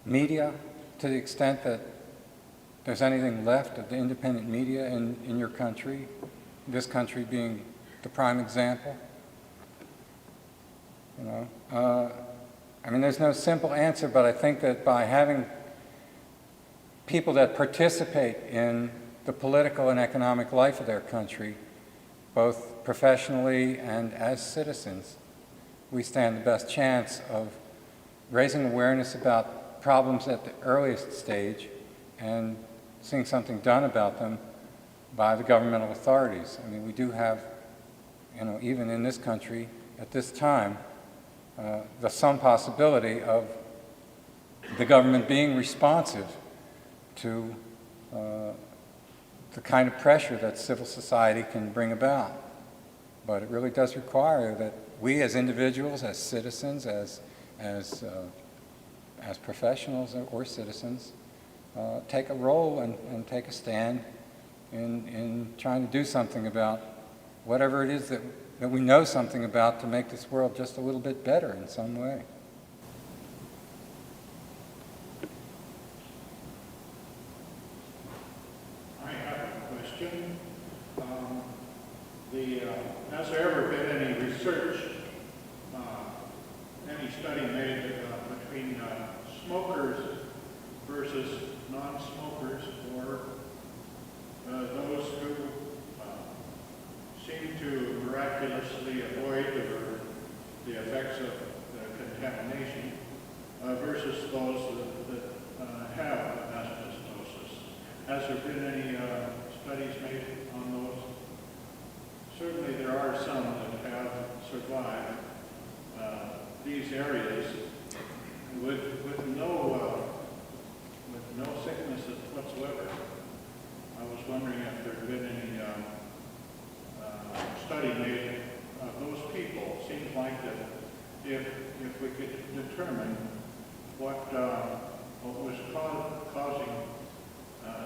media, to the extent that there's anything left of the independent media in your country, this country being the prime example. You know, I mean, there's no simple answer, but I think that by having people that participate in the political and economic life of their country, both professionally and as citizens, we stand the best chance of raising awareness about problems at the earliest stage and seeing something done about them by the governmental authorities. I mean, we do have, even in this country at this time, there's some possibility of the government being responsive to the kind of pressure that civil society can bring about. But it really does require that we as individuals, as citizens, as professionals or citizens, take a role and take a stand in trying to do something about whatever it is that we know something about to make this world just a little bit better in some way. I have a question. Has there ever been any research, any study made between smokers versus non-smokers, or those who seem to miraculously avoid the effects of contamination versus those that have asbestosis? Has there been any studies made on those? Certainly there are some that have survived these areas with no sicknesses whatsoever. I was wondering if there had been any study made of those people. It seems like that if we could determine what was causing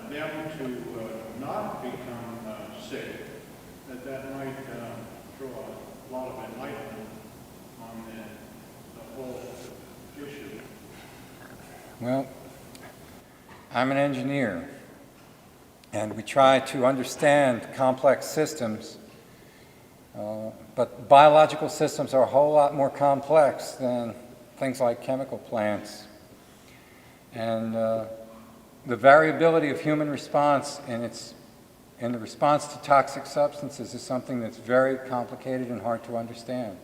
them to not become sick, that might throw a lot of enlightenment on the whole issue. Well, I'm an engineer, and we try to understand complex systems, but biological systems are a whole lot more complex than things like chemical plants. And the variability of human response in the response to toxic substances is something that's very complicated and hard to understand.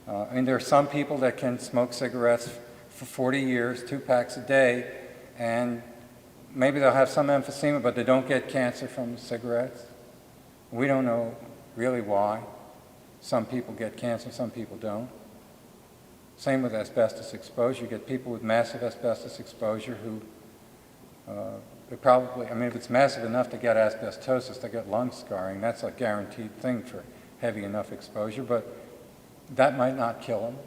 And there are some people that can smoke cigarettes for 40 years, 2 packs a day, and maybe they'll have some emphysema, but they don't get cancer from the cigarettes. We don't know really why. Some people get cancer, some people don't. Same with asbestos exposure. You get people with massive asbestos exposure who they probably, if it's massive enough to get asbestosis, they get lung scarring. That's a guaranteed thing for heavy enough exposure, but that might not kill them.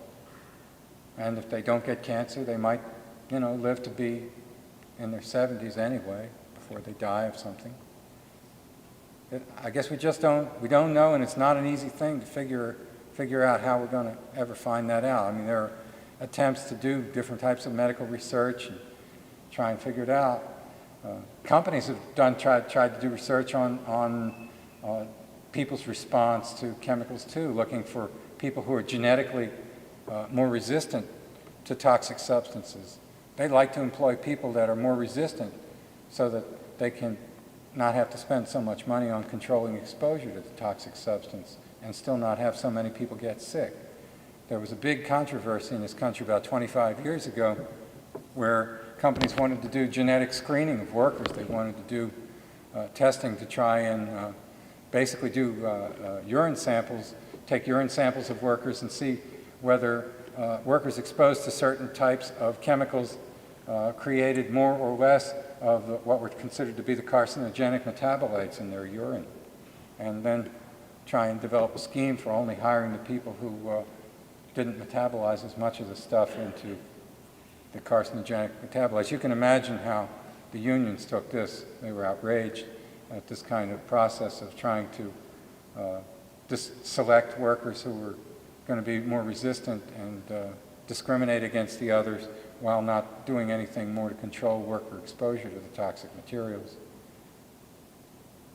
And if they don't get cancer, they might, live to be in their 70s anyway before they die of something. I guess we don't know, and it's not an easy thing to figure out how we're going to ever find that out. There are attempts to do different types of medical research and try and figure it out. Companies have tried to do research on people's response to chemicals too, looking for people who are genetically more resistant to toxic substances. They like to employ people that are more resistant so that they can not have to spend so much money on controlling exposure to the toxic substance and still not have so many people get sick. There was a big controversy in this country about 25 years ago where companies wanted to do genetic screening of workers. They wanted to do testing to try and basically do urine samples, take urine samples of workers and see whether workers exposed to certain types of chemicals created more or less of what were considered to be the carcinogenic metabolites in their urine. And then try and develop a scheme for only hiring the people who didn't metabolize as much of the stuff into the carcinogenic metabolites. You can imagine how the unions took this. They were outraged at this kind of process of trying to just select workers who were going to be more resistant and discriminate against the others while not doing anything more to control worker exposure to the toxic materials.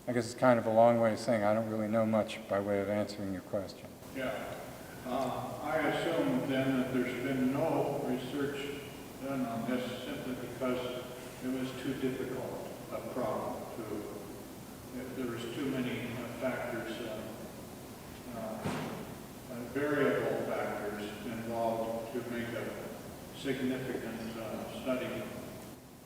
I guess it's kind of a long way of saying I don't really know much by way of answering your question. Yeah. I assume then that there's been no research done on this simply because it was too difficult a problem to, there was too many factors, variable factors involved to make a significant study?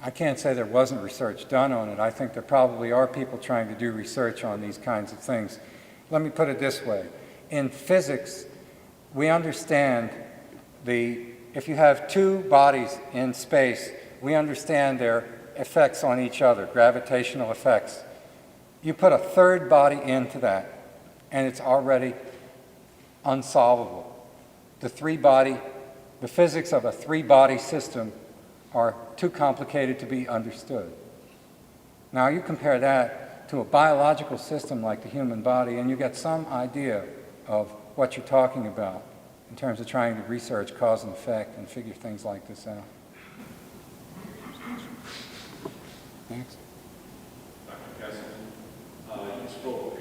I can't say there wasn't research done on it. I think there probably are people trying to do research on these kinds of things. Let me put it this way. In physics, we understand if you have two bodies in space, we understand their effects on each other, gravitational effects. You put a third body into that, and it's already unsolvable. The physics of a three-body system are too complicated to be understood. Now you compare that to a biological system like the human body, and you get some idea of what you're talking about in terms of trying to research cause and effect and figure things like this out. Thanks. Dr. Kessler, you spoke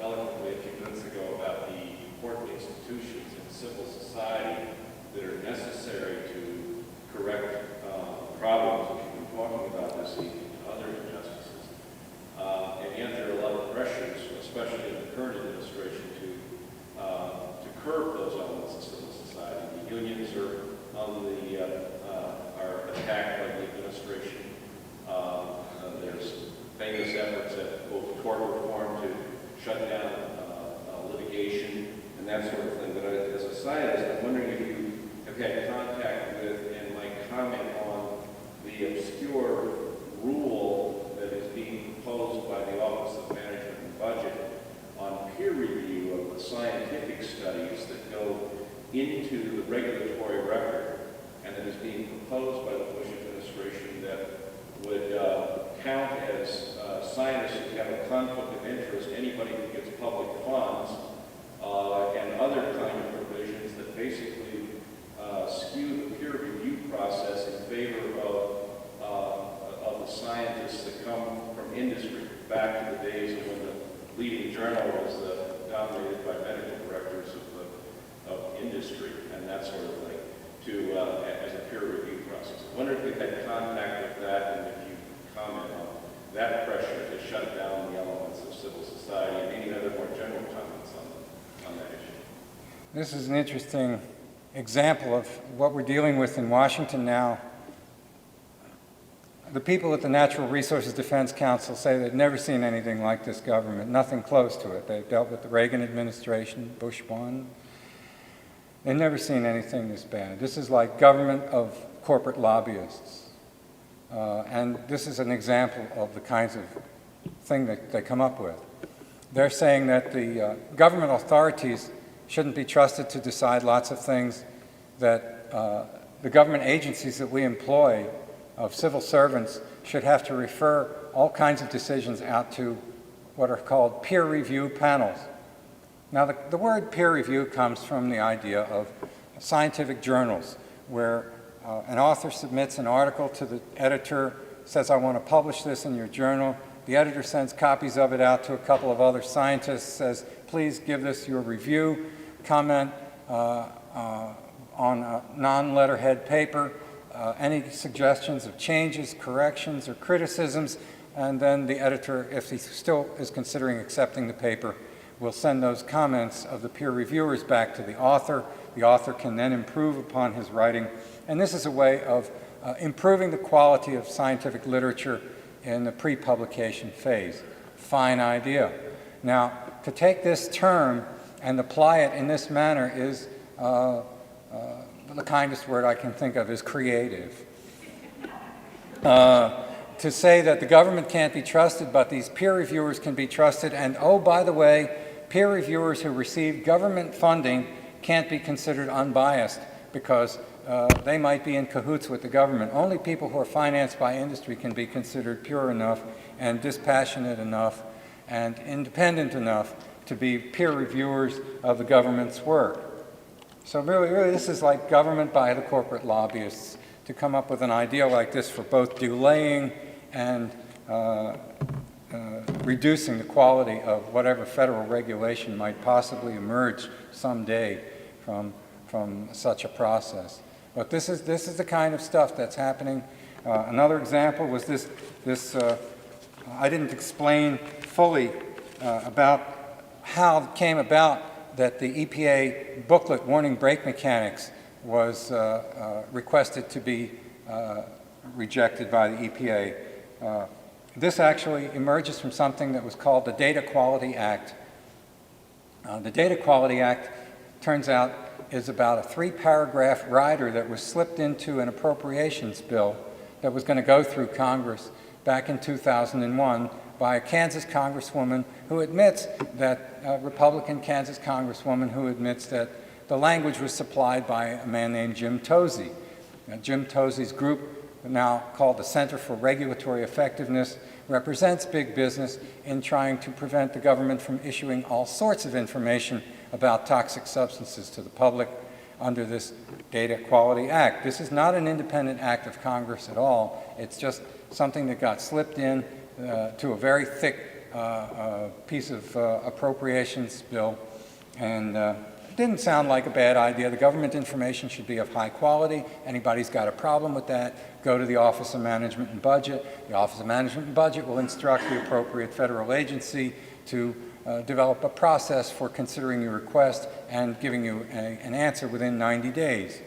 eloquently a few minutes ago about the important institutions in civil society that are necessary to correct problems that you've been talking about this evening and other injustices. And yet there are a lot of pressures, especially in the current administration, to curb those elements of civil society. The unions are attacked by the administration. There's famous efforts at both tort reform to shut down litigation and that sort of thing. But as a scientist, I'm wondering if you have had contact with and might comment on the obscure rule that is being proposed by the Office of Management and Budget on peer review of the scientific studies that go into the regulatory record, and that is being proposed by the Bush administration that would count as scientists who have a conflict of interest, anybody who gets public funds, and other kind of provisions that basically skew the peer review process in favor of the scientists that come from industry, back to the days of when the leading journal was dominated by medical directors of industry and that sort of thing, as a peer review process. I wonder if you've had contact with that, and if you comment on that pressure to shut down the elements of civil society, and any other more general comments on that issue. This is an interesting example of what we're dealing with in Washington now. The people at the Natural Resources Defense Council say they've never seen anything like this government, nothing close to it. They've dealt with the Reagan administration, Bush 1. They've never seen anything this bad. This is like government of corporate lobbyists. And this is an example of the kinds of thing that they come up with. They're saying that the government authorities shouldn't be trusted to decide lots of things, that the government agencies that we employ of civil servants should have to refer all kinds of decisions out to what are called peer review panels. Now, the word peer review comes from the idea of scientific journals, where an author submits an article to the editor, says, I want to publish this in your journal. The editor sends copies of it out to a couple of other scientists, says, please give this your review, comment on a non-letterhead paper, any suggestions of changes, corrections, or criticisms, and then the editor, if he still is considering accepting the paper, will send those comments of the peer reviewers back to the author. The author can then improve upon his writing, and this is a way of improving the quality of scientific literature in the pre-publication phase. Fine idea. Now, to take this term and apply it in this manner is the kindest word I can think of is creative. To say that the government can't be trusted, but these peer reviewers can be trusted, and oh, by the way, peer reviewers who receive government funding can't be considered unbiased because they might be in cahoots with the government. Only people who are financed by industry can be considered pure enough and dispassionate enough and independent enough to be peer reviewers of the government's work. So really, this is like government by the corporate lobbyists to come up with an idea like this for both delaying and reducing the quality of whatever federal regulation might possibly emerge someday from such a process. But this is the kind of stuff that's happening. Another example was this I didn't explain fully about how it came about that the EPA booklet, Warning Brake Mechanics, was requested to be rejected by the EPA. This actually emerges from something that was called the Data Quality Act. The Data Quality Act, turns out, is about a 3-paragraph rider that was slipped into an appropriations bill that was going to go through Congress back in 2001 by a Kansas congresswoman who admits that, Republican Kansas congresswoman who admits that the language was supplied by a man named Jim Tosey. Jim Tosey's group, now called the Center for Regulatory Effectiveness, represents big business in trying to prevent the government from issuing all sorts of information about toxic substances to the public under this Data Quality Act. This is not an independent act of Congress at all. It's just something that got slipped in to a very thick piece of appropriations bill, and it didn't sound like a bad idea. The government information should be of high quality. Anybody's got a problem with that, go to the Office of Management and Budget. The Office of Management and Budget will instruct the appropriate federal agency to develop a process for considering your request and giving you an answer within 90 days.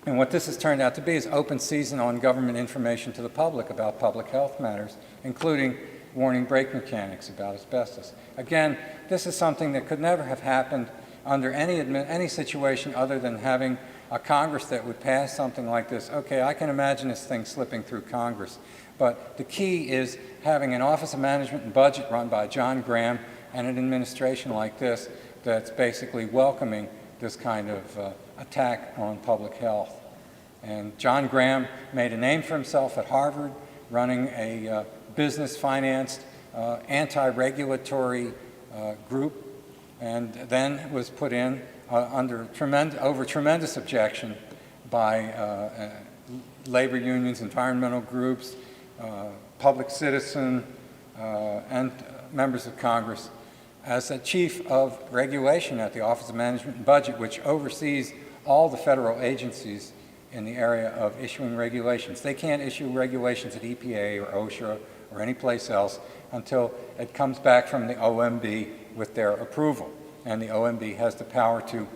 And what this has turned out to be is open season on government information to the public about public health matters, including warning brake mechanics about asbestos. Again, this is something that could never have happened under any situation other than having a Congress that would pass something like this. Okay, I can imagine this thing slipping through Congress. But the key is having an Office of Management and Budget run by John Graham and an administration like this that's basically welcoming this kind of attack on public health. And John Graham made a name for himself at Harvard, running a business-financed, anti-regulatory group, and then was put in over tremendous objection by labor unions, environmental groups, public citizen, and members of Congress as a chief of regulation at the Office of Management and Budget, which oversees all the federal agencies in the area of issuing regulations. They can't issue regulations at EPA or OSHA or any place else until it comes back from the OMB with their approval. And the OMB has the power to,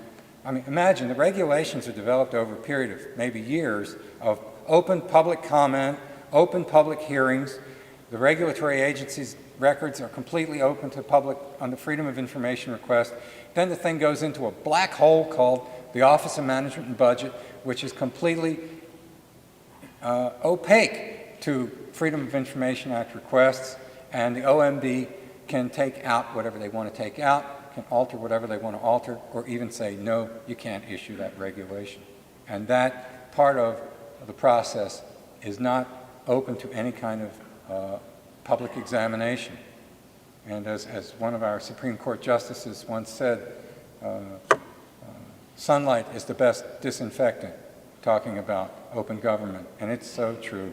imagine the regulations are developed over a period of maybe years of open public comment, open public hearings. The regulatory agencies' records are completely open to public on the Freedom of Information request. Then the thing goes into a black hole called the Office of Management and Budget, which is completely opaque to Freedom of Information Act requests, and the OMB can take out whatever they want to take out, can alter whatever they want to alter, or even say, no, you can't issue that regulation. And that part of the process is not open to any kind of public examination. And as one of our Supreme Court justices once said, sunlight is the best disinfectant, talking about open government, and it's so true.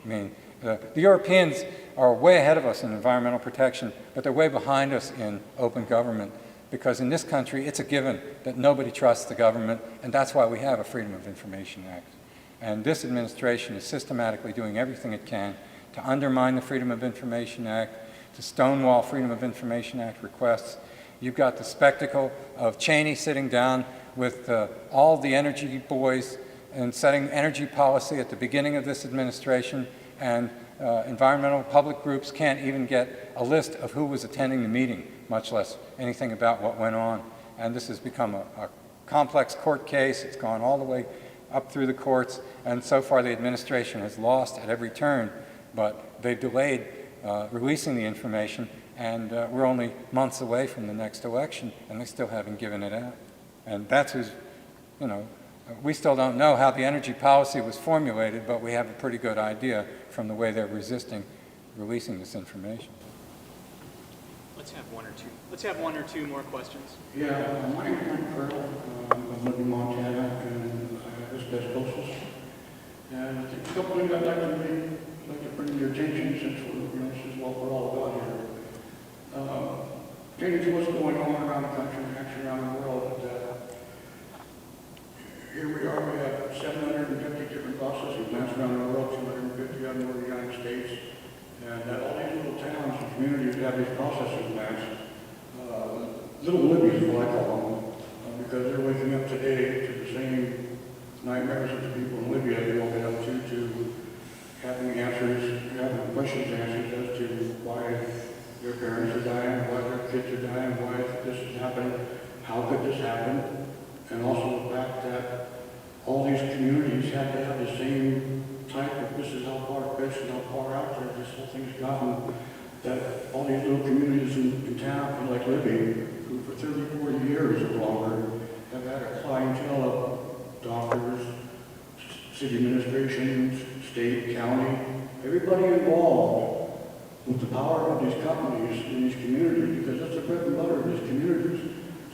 The Europeans are way ahead of us in environmental protection, but they're way behind us in open government, because in this country, it's a given that nobody trusts the government, and that's why we have a Freedom of Information Act. And this administration is systematically doing everything it can to undermine the Freedom of Information Act, to stonewall Freedom of Information Act requests. You've got the spectacle of Cheney sitting down with all the energy boys and setting energy policy at the beginning of this administration, and environmental public groups can't even get a list of who was attending the meeting, much less anything about what went on. And this has become a complex court case. It's gone all the way up through the courts, and so far the administration has lost at every turn, but they've delayed releasing the information, and we're only months away from the next election, and they still haven't given it out. And that's who's, we still don't know how the energy policy was formulated, but we have a pretty good idea from the way they're resisting releasing this information. Let's have one or two more questions. Yeah, my name is Mike Pearl. I live in Montana, and I have asbestosis. And I think a couple things I'd like to bring to your attention, since this is what we're all about here. Changing what's going on around the country, and actually around the world. Here we are, we have 750 different processing plants around the world, 250 of them in the United States. And all these little towns and communities have these processing plants. Little Libby's is what I call them, because they're waking up today to the same nightmares that the people in Libya they all get up to parents are dying, why their kids are dying, why this is happening, how could this happen? And also the fact that all these communities have to have the same type of, this is how far-fetched and how far out there this whole thing's gotten, that all these little communities in town, like Libby, who for 30, 40 years or longer have had a clientele of doctors, city administrations, state, county, everybody involved with the power of these companies in these communities, because that's the bread and butter of these communities.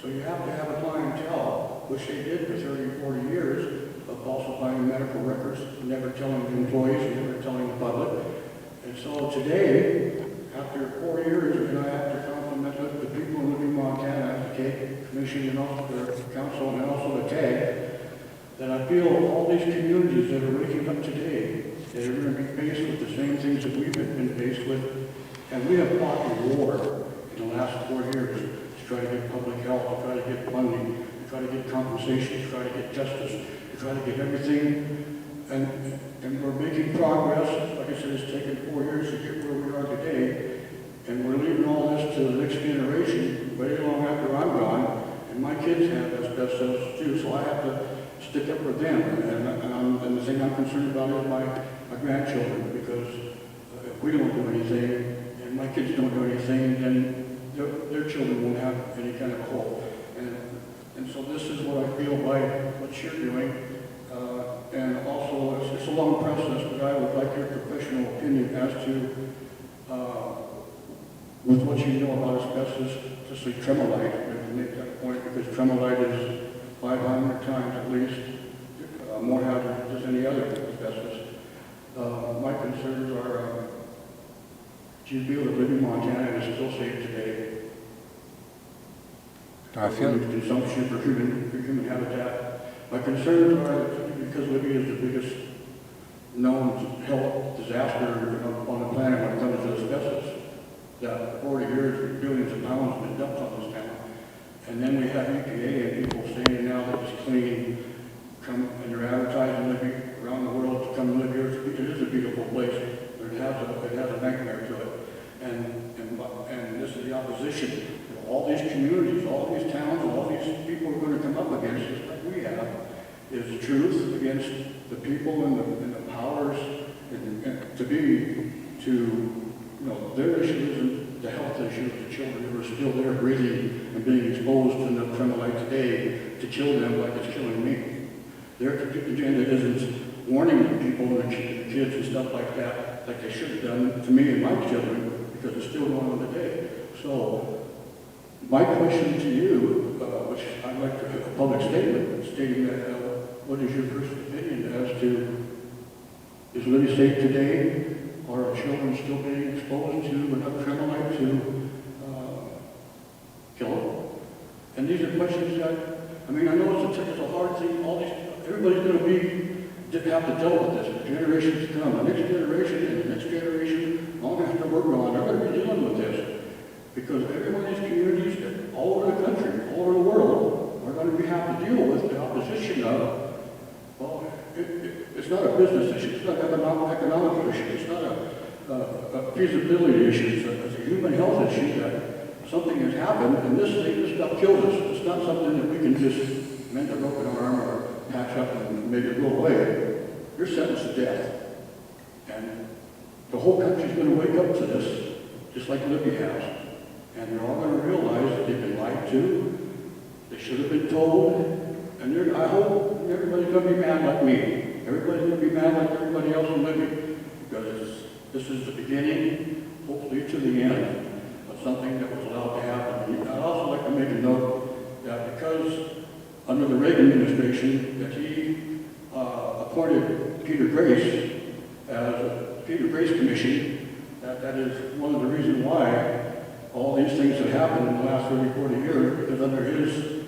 So you have to have a clientele, which they did for 30, 40 years, of falsifying medical records, never telling the employees, never telling the public. And so today, after 4 years, and I have to compliment the people in Libby, Montana, the CAG Commission and also the council and also the TAG, that I feel all these communities that are waking up today, that are going to be faced with the same things that we've been faced with. And we have fought a war in the last 4 years to try to get public health, to try to get funding, to try to get compensation, to try to get justice, to try to get everything. And we're making progress. Like I said, it's taken 4 years to get where we are today. And we're leaving all this to the next generation way long after I'm gone. And my kids have asbestos too, so I have to stick up for them. And the thing I'm concerned about is my grandchildren, because if we don't do anything, and my kids don't do anything, then their children won't have any kind of hope. And so this is what I feel by what you're doing. And also, it's a long process, but I would like your professional opinion as to, with what you know about asbestos, especially tremolite, to make that point, because tremolite is 500 times at least more hazardous than any other asbestos. My concerns are, do you feel that Libby, Montana is still safe today? I feel Consumption for human habitat. My concerns are that because Libby is the biggest known health disaster on the planet when it comes to asbestos, that for 40 years, billions of pounds have been dumped on this town. And then we have EPA and people saying now that it's clean, come and they're advertising Libby around the world to come to Libby. It is a beautiful place, but it has a nightmare to it. And this is the opposition. All these communities, all these towns, all these people are going to come up against, just like we have, is truth against the people and the powers their issue isn't the health issue of the children who are still there breathing and being exposed to the tremolite today to kill them like it's killing me. Their agenda isn't warning the people and the kids and stuff like that, like they should have done to me and my children, because it's still going on today. So my question to you, which I'd like to have a public statement stating that, what is your personal opinion as to, is Libby safe today? Are our children still being exposed to enough tremolite to kill them? And these are questions that, I mean, I know it's a hard thing, everybody's going to have to deal with this. The generations to come, the next generation and the next generation, long after we're gone, they're going to be dealing with this. Because every one of these communities all over the country, all over the world, are going to have to deal with the opposition of, well, it's not a business issue, it's not an economic issue, it's not a feasibility issue, it's a human health issue that something has happened and this stuff kills us. It's not something that we can just mend a broken arm or patch up and make it go away. You're sentenced to death. And the whole country's going to wake up to this, just like Libby has. And they're all going to realize that they've been lied to, they should have been told, and I hope everybody's going to be mad like me. Everybody's going to be mad like everybody else in Libby, because this is the beginning, hopefully to the end, of something that was allowed to happen. I'd also like to make a note that because under the Reagan administration, that he appointed Peter Grace as a Peter Grace Commission, that is one of the reasons why all these things have happened in the last 30, 40 years, because under his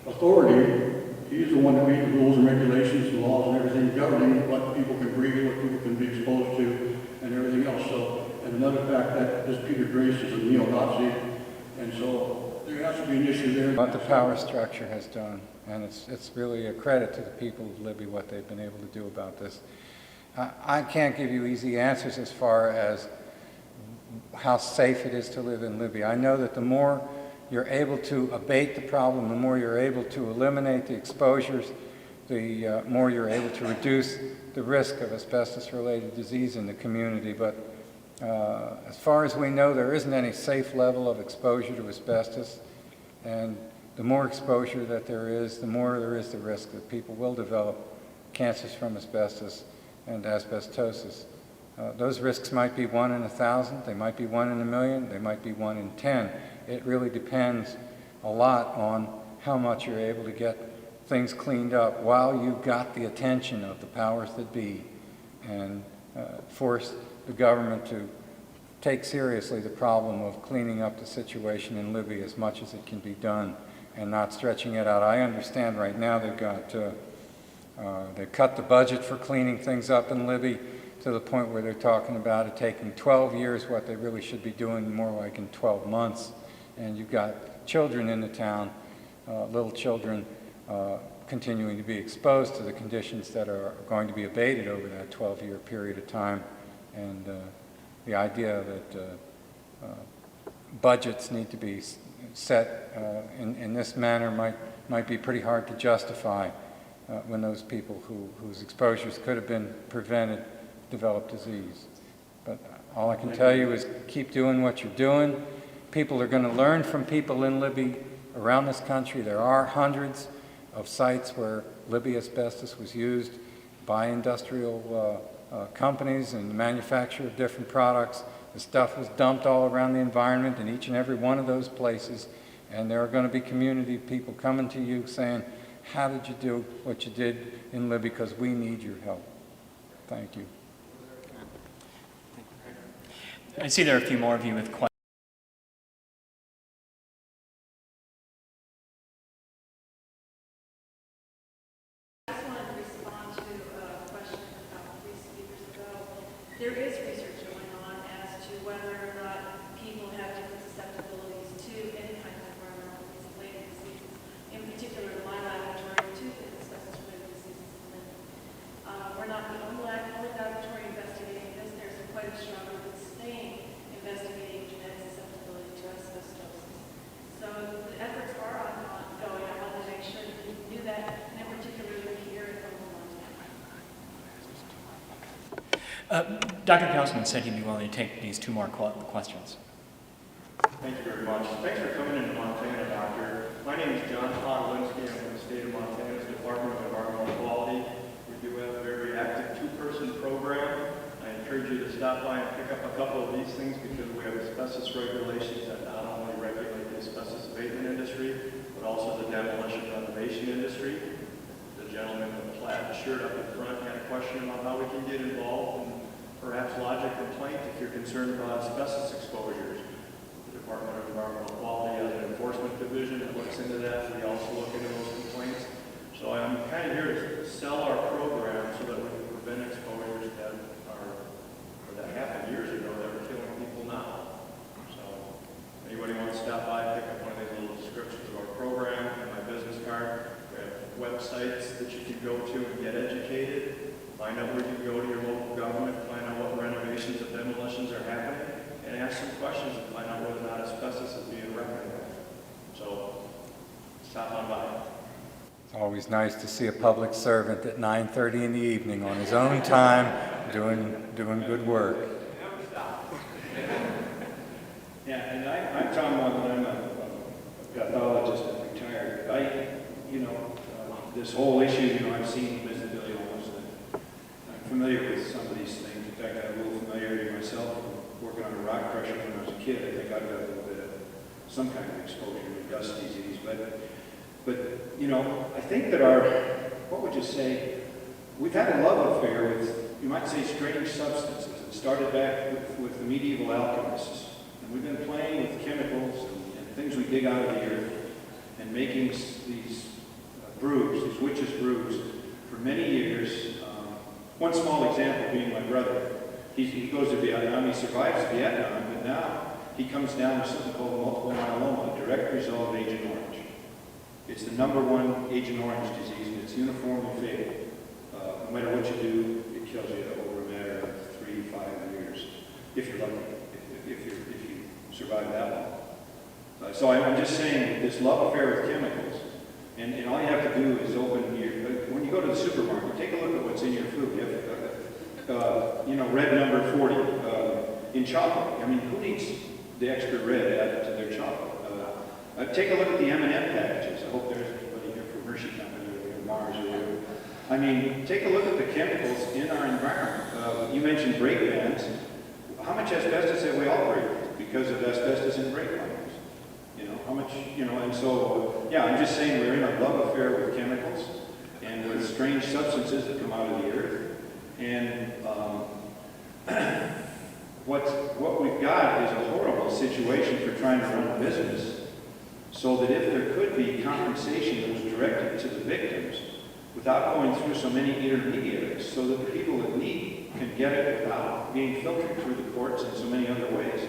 authority, he's the one that made the rules and regulations and laws and everything governing what people can breathe, what people can be exposed to, and everything else. So, and another fact that this Peter Grace is a neo-Nazi, and so there has to be an issue there. what the power structure has done, and it's really a credit to the people of Libby what they've been able to do about this. I can't give you easy answers as far as how safe it is to live in Libya. I know that the more you're able to abate the problem, the more you're able to eliminate the exposures, the more you're able to reduce the risk of asbestos-related disease in the community. But as far as we know, there isn't any safe level of exposure to asbestos, and the more exposure that there is, the more there is the risk that people will develop cancers from asbestos and asbestosis. Those risks might be 1 in 1,000, they might be 1 in 1,000,000, they might be 1 in 10. It really depends a lot on how much you're able to get things cleaned up while you've got the attention of the powers that be, and force the government to take seriously the problem of cleaning up the situation in Libya as much as it can be done and not stretching it out. I understand right now they've cut the budget for cleaning things up in Libya to the point where they're talking about it taking 12 years, what they really should be doing more like in 12 months. And you've got children in the town, little children, continuing to be exposed to the conditions that are going to be abated over that 12-year period of time. And the idea that budgets need to be set in this manner might be pretty hard to justify when those people whose exposures could have been prevented develop disease. But all I can tell you is keep doing what you're doing. People are going to learn from people in Libya around this country. There are hundreds of sites where Libya asbestos was used by industrial companies and the manufacture of different products. The stuff was dumped all around the environment in each and every one of those places. And there are going to be community people coming to you saying, how did you do what you did in Libya, because we need your help. Thank you. I see there are a few more of you with questions. There is research going on as to whether or not people have different susceptibilities to any kind of environmental-related diseases, in particular in my laboratory, to asbestos-related diseases. We're not the only laboratory investigating this. There's quite a strong group in Spain investigating genetic susceptibility to asbestosis. So the efforts are ongoing. I want to make sure that you do that, and particularly here in Montana. Dr. Councilman said he'd be willing to take these 2 more questions. Thank you very much. Thanks for coming into Montana, Doctor. My name is John Podolinsky. I'm from the state of Montana's Department of Environmental Quality. We do have a very active 2-person program. I encourage you to stop by and pick up a couple of these things, because we have asbestos regulations that not only regulate the asbestos abatement industry, but also the demolition renovation industry. The gentleman with the plaid shirt up in front had a question about how we can get involved and perhaps lodge a complaint if you're concerned about asbestos exposures. The Department of Environmental Quality has an enforcement division that looks into that. We also look into those complaints. So I'm kind of here to sell our program so that we can prevent exposures that happened years ago that are killing people now. So anybody wants to stop by, pick up one of these little descriptions of our program and my business card. We have websites that you can go to and get educated. Find out where you can go to your local government, find out what renovations and demolitions are happening, and ask some questions and find out whether or not asbestos is being recognized. So, stop on by. It's always nice to see a public servant at 9:30 in the evening on his own time doing good work. Yeah, and I'm Tom Mullin. I'm a pathologist and retired. This whole issue, I've seen visibility almost. I'm familiar with some of these things. In fact, I have a little familiarity myself from working on a rock crusher when I was a kid. I think I've got a little bit of some kind of exposure to dust disease. But I think that what would you say, we've had a love affair with, you might say, strange substances. It started back with the medieval alchemists. And we've been playing with chemicals and things we dig out of the earth and making these brews, these witches' brews, for many years. One small example being my brother. He goes to Vietnam, he survives Vietnam, but now he comes down with something called multiple myeloma, a direct result of Agent Orange. It's the #1 Agent Orange disease, and it's uniformly fatal. No matter what you do, it kills you over a matter of 3 to 5 years, if you're lucky. If you're survive that long. So I'm just saying, this love affair with chemicals, and all you have to do is when you go to the supermarket, take a look at what's in your food. You have, red number 40 in chocolate. I mean, who needs the extra red added to their chocolate? Take a look at the M&M packages. I hope there's anybody here from Hershey Company or Mars or whatever. I mean, take a look at the chemicals in our environment. You mentioned brake pads. How much asbestos have we all breathed because of asbestos in brake lines? How much, and so, yeah, I'm just saying we're in a love affair with chemicals and with strange substances that come out of the earth. And what we've got is a horrible situation for trying to run a business, so that if there could be compensation that was directed to the victims without going through so many intermediaries, so that the people that need can get it without being filtered through the courts in so many other ways,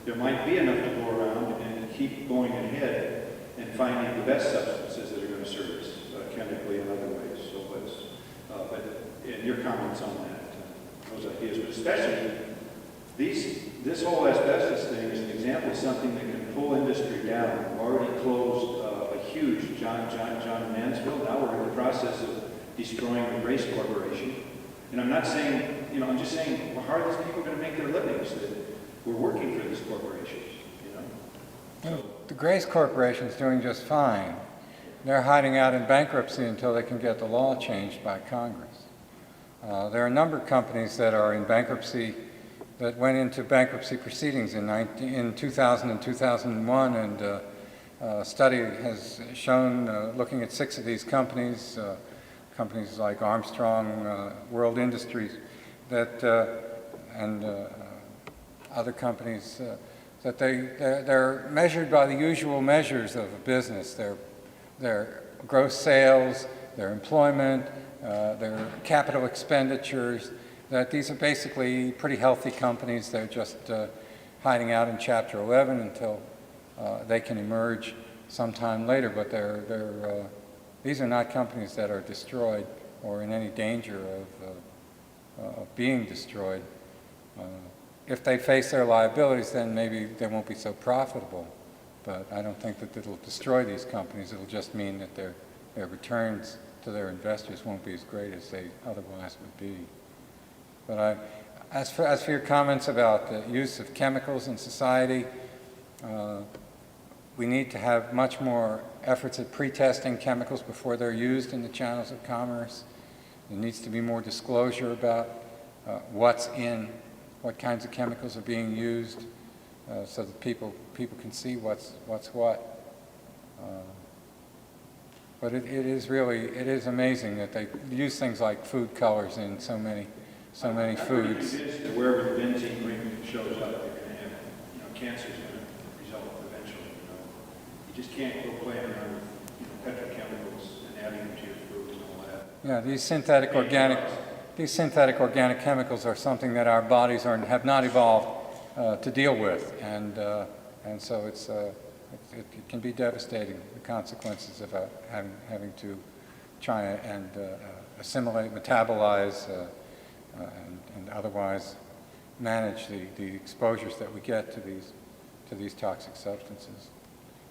there might be enough to go around and keep going ahead and finding the best substances that are going to serve us chemically and other ways. So and your comments on that, those ideas, but especially this whole asbestos thing is an example of something that can pull industry down. We've already closed a huge John Mansfield. Now we're in the process of destroying the Grace Corporation. And I'm not saying, I'm just saying, well, how are these people going to make their livings? That we're working for these corporations, The Grace Corporation is doing just fine. They're hiding out in bankruptcy until they can get the law changed by Congress. There are a number of companies that are in bankruptcy that went into bankruptcy proceedings in 2000 and 2001, and a study has shown, looking at 6 of these companies, companies like Armstrong World Industries, that and other companies, that they're measured by the usual measures of a business: their gross sales, their employment, their capital expenditures. That these are basically pretty healthy companies. They're just hiding out in Chapter 11 until they can emerge sometime later. But these are not companies that are destroyed or in any danger of being destroyed. If they face their liabilities, then maybe they won't be so profitable. But I don't think that it'll destroy these companies. It'll just mean that their returns to their investors won't be as great as they otherwise would be. But as for your comments about the use of chemicals in society, we need to have much more efforts at pre-testing chemicals before they're used in the channels of commerce. There needs to be more disclosure about what's in, what kinds of chemicals are being used, so that people can see what's what. But it is amazing that they use things like food colors in so many foods. I'm convinced that wherever the benzene ring shows up, they're going to have, cancer's going to result eventually. You just can't go playing around with petrochemicals and adding them to your food and all that. Yeah, these synthetic organic chemicals are something that our bodies have not evolved to deal with, and so it can be devastating, the consequences of having to try and assimilate, metabolize, and otherwise manage the exposures that we get to these toxic substances.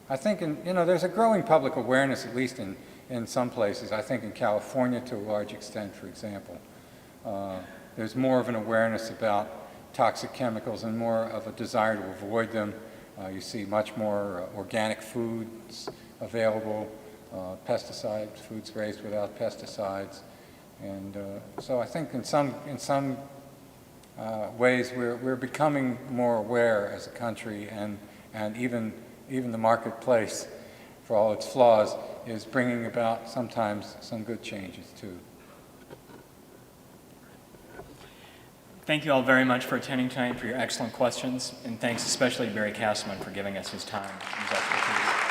I think there's a growing public awareness, at least in some places. I think in California to a large extent, for example. There's more of an awareness about toxic chemicals and more of a desire to avoid them. You see much more organic foods available, pesticides, foods raised without pesticides. And so I think in some ways we're becoming more aware as a country, and even the marketplace, for all its flaws, is bringing about sometimes some good changes too. Thank you all very much for attending tonight, for your excellent questions, and thanks especially to Barry Castleman for giving us his time and his expertise.